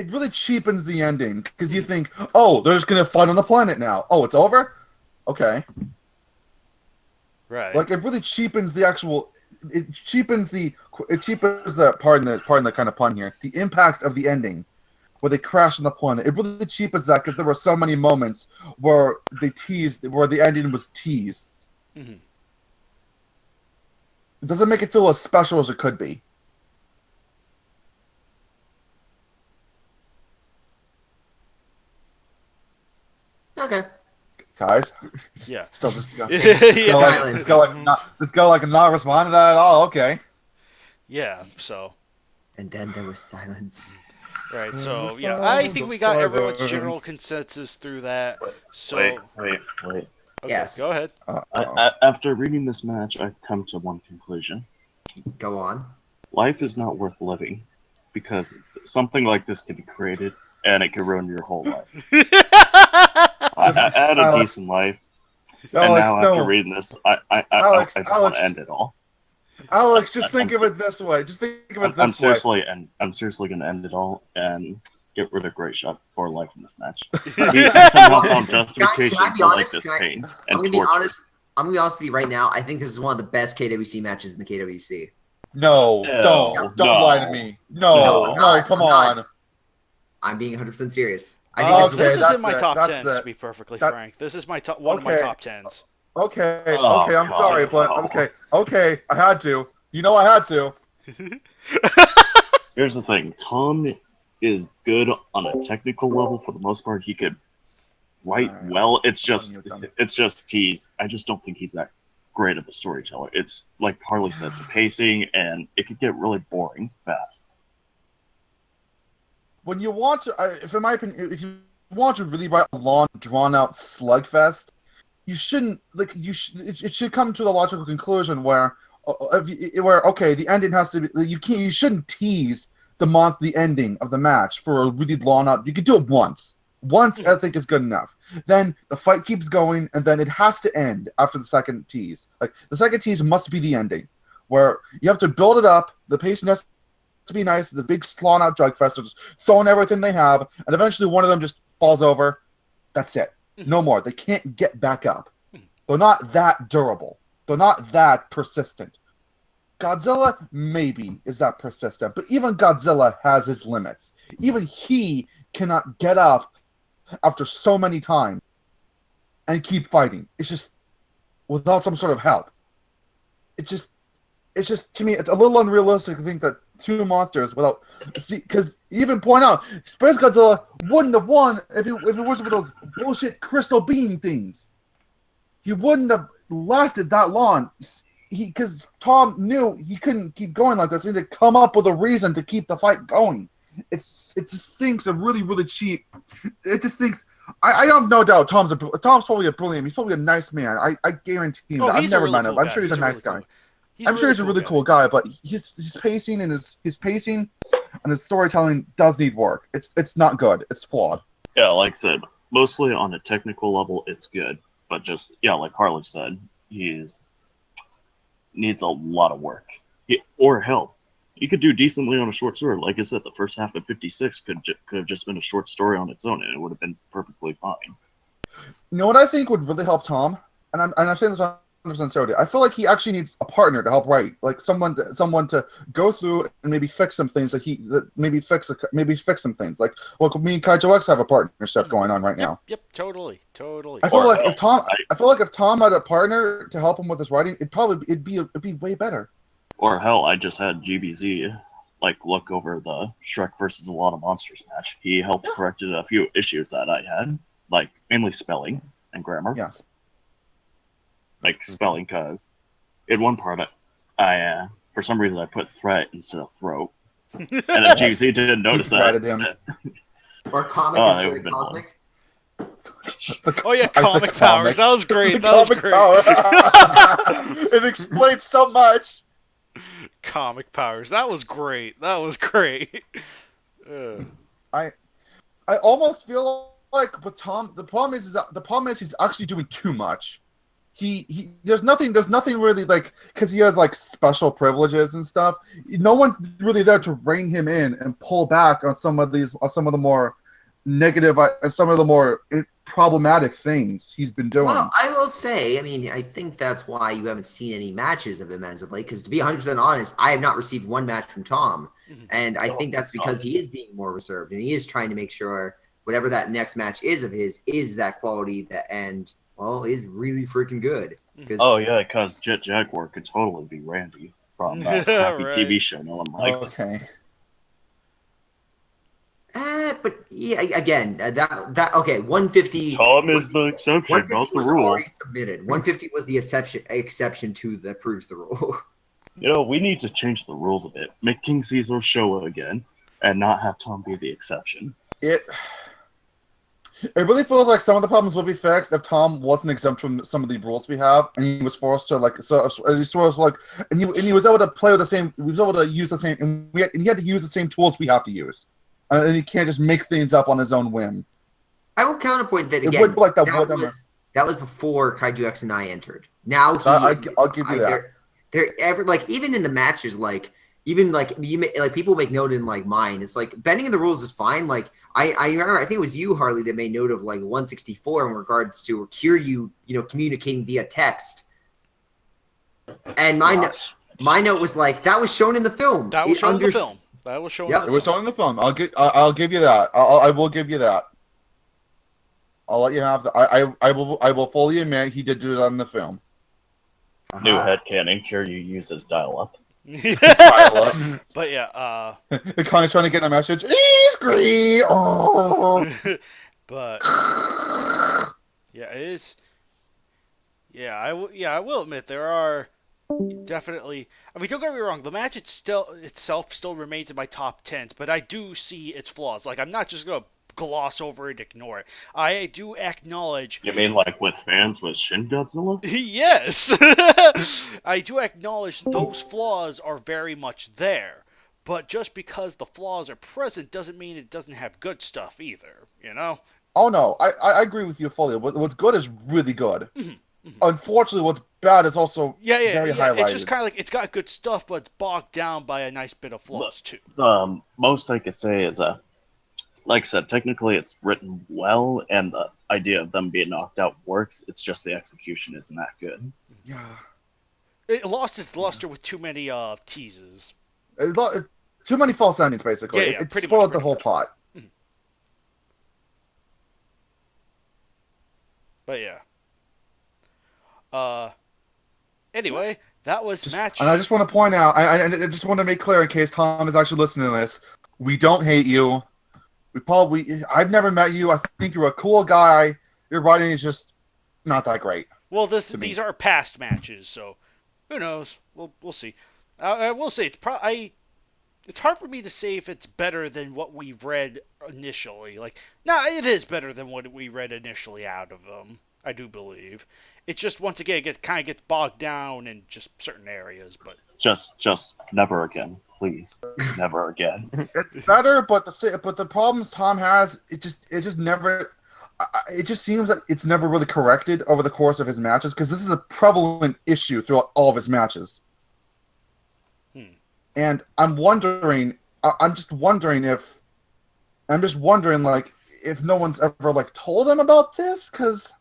[SPEAKER 2] really cheapens the ending because you think, oh, they're just gonna fight on the planet now. Oh, it's over. Okay.
[SPEAKER 1] Right.
[SPEAKER 2] Like it really cheapens the actual. It cheapens the pardon the kind of pun here. The impact of the ending. Where they crash on the planet. It really cheapens that because there were so many moments where the ending was teased.
[SPEAKER 1] Mm-hmm.
[SPEAKER 2] It doesn't make it feel as special as it could be.
[SPEAKER 5] Okay.
[SPEAKER 2] Guys?
[SPEAKER 1] Yeah.
[SPEAKER 2] Still just go.
[SPEAKER 5] Silence.
[SPEAKER 2] Let's go like not respond to that at all. Okay.
[SPEAKER 1] Yeah, so.
[SPEAKER 5] And then there was silence.
[SPEAKER 1] Right, so yeah, I think we got everyone's general consensus through that. So
[SPEAKER 3] wait.
[SPEAKER 1] Okay,
[SPEAKER 5] yes.
[SPEAKER 1] Go ahead.
[SPEAKER 3] After reading this match, I've come to one conclusion.
[SPEAKER 5] Go on.
[SPEAKER 3] Life is not worth living because something like this can be created and it can ruin your whole life. I had a decent life, and now after reading this, I don't want to end it all.
[SPEAKER 2] Alex, just think of it this way. Just think of it this way.
[SPEAKER 3] I'm seriously going to end it all, and get rid of Great Shot for life in this match. He somehow found justification
[SPEAKER 5] Can I be
[SPEAKER 3] to like
[SPEAKER 5] honest?
[SPEAKER 3] this
[SPEAKER 5] Can I-
[SPEAKER 3] pain
[SPEAKER 5] I'm
[SPEAKER 3] and
[SPEAKER 5] gonna be
[SPEAKER 3] torture.
[SPEAKER 5] honest. I'm gonna be honest with you right now. I think this is one of the best KWC matches in the KWC.
[SPEAKER 2] No,
[SPEAKER 3] No,
[SPEAKER 2] don't
[SPEAKER 3] no.
[SPEAKER 2] lie to me. No,
[SPEAKER 3] No.
[SPEAKER 2] come
[SPEAKER 5] I'm not.
[SPEAKER 2] on.
[SPEAKER 5] I'm being 100% serious. I think this is
[SPEAKER 1] This
[SPEAKER 2] Okay,
[SPEAKER 1] is in
[SPEAKER 2] that's
[SPEAKER 1] my
[SPEAKER 2] it,
[SPEAKER 1] top
[SPEAKER 2] that's
[SPEAKER 1] 10s,
[SPEAKER 2] it.
[SPEAKER 1] to be perfectly
[SPEAKER 2] That-
[SPEAKER 1] frank. This is my one of my
[SPEAKER 2] Okay.
[SPEAKER 1] top 10s.
[SPEAKER 2] Okay,
[SPEAKER 3] Oh,
[SPEAKER 2] okay, I'm
[SPEAKER 3] God,
[SPEAKER 2] sorry, but
[SPEAKER 3] no.
[SPEAKER 2] okay, I had to. You know I had to.
[SPEAKER 3] Here's the thing. Tom is good on a technical level for the most part. He could write
[SPEAKER 2] Alright,
[SPEAKER 3] well.
[SPEAKER 2] I'm
[SPEAKER 3] It's just
[SPEAKER 2] done.
[SPEAKER 3] I just don't think he's that great of a storyteller. It's like Harley said, the pacing, and it could get really boring fast.
[SPEAKER 2] When you want to, if in my opinion, if you want to really write a long, drawn-out slugfest, you shouldn't like it should come to the logical conclusion where okay, the ending has to be. You shouldn't tease the ending of the match for a really long out. You could do it once. Once I think is good enough. Then the fight keeps going, and then it has to end after the second tease. Like the second tease must be the ending, where you have to build it up. The pacing has to be nice. The big slung out drug fest are just throwing everything they have, and eventually one of them just falls over. That's it. No more. They can't get back up. They're not that durable. They're not that persistent. Godzilla maybe is that persistent, but even Godzilla has his limits. Even he cannot get up after so many times and keep fighting. It's just without some sort of help. It's just to me, it's a little unrealistic to think that two monsters without, because even point out, SpaceGodzilla wouldn't have won if it wasn't for those bullshit crystal beam things. He wouldn't have lasted that long. Because Tom knew he couldn't keep going like this. He had to come up with a reason to keep the fight going. It just stinks of really, really cheap. It just thinks. I have no doubt Tom's probably a brilliant. He's probably a nice man. I guarantee that. I've never met him. I'm sure he's a nice guy. I'm sure he's a really cool guy, but his pacing and his pacing and his storytelling does need work. It's not good. It's flawed.
[SPEAKER 3] Yeah, like I said, mostly on a technical level, it's good, but just like Harley said, he's needs a lot of work. Or hell, he could do decently on a short story. Like I said, the first half of 56 could have just been a short story on its own, and it would have been perfectly fine.
[SPEAKER 2] You know what I think would really help Tom, and I'm saying this 100% serious. I feel like he actually needs a partner to help write, like someone to go through and maybe fix some things maybe fix some things. Like me and Kaiju X have a partnership going on right now.
[SPEAKER 1] Yep, totally.
[SPEAKER 2] I feel like if Tom had a partner to help him with his writing, it'd be way better.
[SPEAKER 3] Or hell, I just had GBZ look over the Shrek versus a lot of monsters match. He helped corrected a few issues that I had, mainly spelling and grammar.
[SPEAKER 2] Yeah.
[SPEAKER 3] Spelling, because in one part I for some reason I put threat instead of throat, and then GBZ didn't notice that.
[SPEAKER 2] Him.
[SPEAKER 5] Or comic instead of cosmic.
[SPEAKER 1] Oh yeah, comic powers. That was great. That was great.
[SPEAKER 2] It explains so much.
[SPEAKER 1] Comic powers. That was great. That was great.
[SPEAKER 2] I almost feel like with Tom, the problem is he's actually doing too much. There's nothing really because he has special privileges and stuff. No one's really there to rein him in and pull back on some of the more negative and some of the more problematic things he's been doing.
[SPEAKER 5] Well, I will say, I think that's why you haven't seen any matches of him as of late. Because to be 100% honest, I have not received one match from Tom, and I think that's because he is being more reserved and he is trying to make sure whatever that next match is of his is that quality is really freaking good.
[SPEAKER 3] Oh yeah, because Jet Jaguar could totally be Randy from that crappy TV show no one liked.
[SPEAKER 2] Okay.
[SPEAKER 5] But yeah, again, that okay. 150.
[SPEAKER 3] Tom is the exception, not the rule.
[SPEAKER 5] Already submitted. 150 was the exception to that proves the rule.
[SPEAKER 3] We need to change the rules a bit. Make King Caesar show again, and not have Tom be the exception.
[SPEAKER 2] It really feels like some of the problems would be fixed if Tom wasn't exempt from some of the rules we have, and he was forced to and he was able to play with the same. He was able to use the same, and he had to use the same tools we have to use, and he can't just make things up on his own whim.
[SPEAKER 5] I will counterpoint that again.
[SPEAKER 2] It would be like that
[SPEAKER 5] was before Kaiju X and I entered. Now
[SPEAKER 2] I'll give you that.
[SPEAKER 5] They're ever even in the matches even like people make note in like mine. It's like bending the rules is fine. Like I remember, I think it was you, Harley, that made note of like 164 in regards to Kiryu, communicating via text. And my note was like that was shown in the film.
[SPEAKER 1] That was shown in the film. That was shown.
[SPEAKER 5] Yep.
[SPEAKER 1] In the
[SPEAKER 2] It was
[SPEAKER 1] film.
[SPEAKER 2] shown in the film. I'll give you that. I will give you that. I'll let you have that. I will fully admit he did do that in the film.
[SPEAKER 3] New headcanon, Kiryu uses dial-up.
[SPEAKER 1] But yeah,
[SPEAKER 2] Connor's trying to get a message. He's green. Oh.
[SPEAKER 1] but yeah, it is. Yeah, I will admit there are definitely. I mean, don't get me wrong. The match itself still remains in my top 10s, but I do see its flaws. Like, I'm not just gonna gloss over and ignore it. I do acknowledge.
[SPEAKER 3] You mean like with fans with Shin Godzilla?
[SPEAKER 1] Yes, I do acknowledge those flaws are very much there. But just because the flaws are present doesn't mean it doesn't have good stuff either.
[SPEAKER 2] Oh no, I agree with you fully. What's good is really good. Unfortunately, what's bad is also very highlighted.
[SPEAKER 1] It's just kind of like it's got good stuff, but it's bogged down by a nice bit of flaws too.
[SPEAKER 3] Most I could say is like I said, technically it's written well, and the idea of them being knocked out works. It's just the execution isn't that good.
[SPEAKER 2] Yeah.
[SPEAKER 1] It lost its luster with too many teases.
[SPEAKER 2] Too many false endings, basically.
[SPEAKER 1] Yeah,
[SPEAKER 2] it
[SPEAKER 1] pretty
[SPEAKER 2] spoiled
[SPEAKER 1] much,
[SPEAKER 2] the whole plot.
[SPEAKER 1] But yeah. Anyway, that was match.
[SPEAKER 2] And I just want to point out, I just want to make clear in case Tom is actually listening to this, we don't hate you. I've never met you. I think you're a cool guy. Your writing is just not that great.
[SPEAKER 1] Well, these are past matches, so who knows? We'll see. I will say it's hard for me to say if it's better than what we've read initially. Like, it is better than what we read initially out of them. I do believe. It just once again kind of gets bogged down in just certain areas, but
[SPEAKER 3] just never again, please, never again.
[SPEAKER 2] It's better, but the problems Tom has, it just never. It just seems that it's never really corrected over the course of his matches because this is a prevalent issue throughout all of his matches. And I'm just wondering like if no one's ever like told him about this because.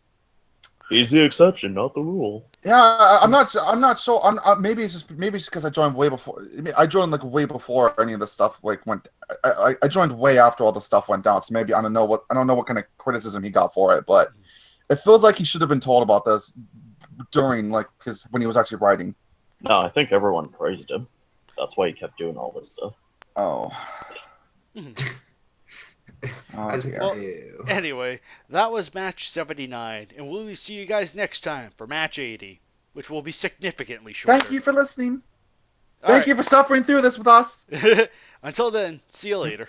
[SPEAKER 3] He's the exception, not the rule.
[SPEAKER 2] Yeah, I'm not sure. Maybe it's just because I joined way before. I joined like way before any of the stuff like went. I joined way after all the stuff went down. So maybe I don't know what kind of criticism he got for it, but it feels like he should have been told about this during when he was actually writing.
[SPEAKER 3] No, I think everyone praised him. That's why he kept doing all this stuff.
[SPEAKER 2] Oh.
[SPEAKER 1] Well, anyway, that was match 79, and we'll see you guys next time for match 80, which will be significantly shorter.
[SPEAKER 2] Thank you for listening. Thank you for suffering through this with us.
[SPEAKER 1] Until then, see you later.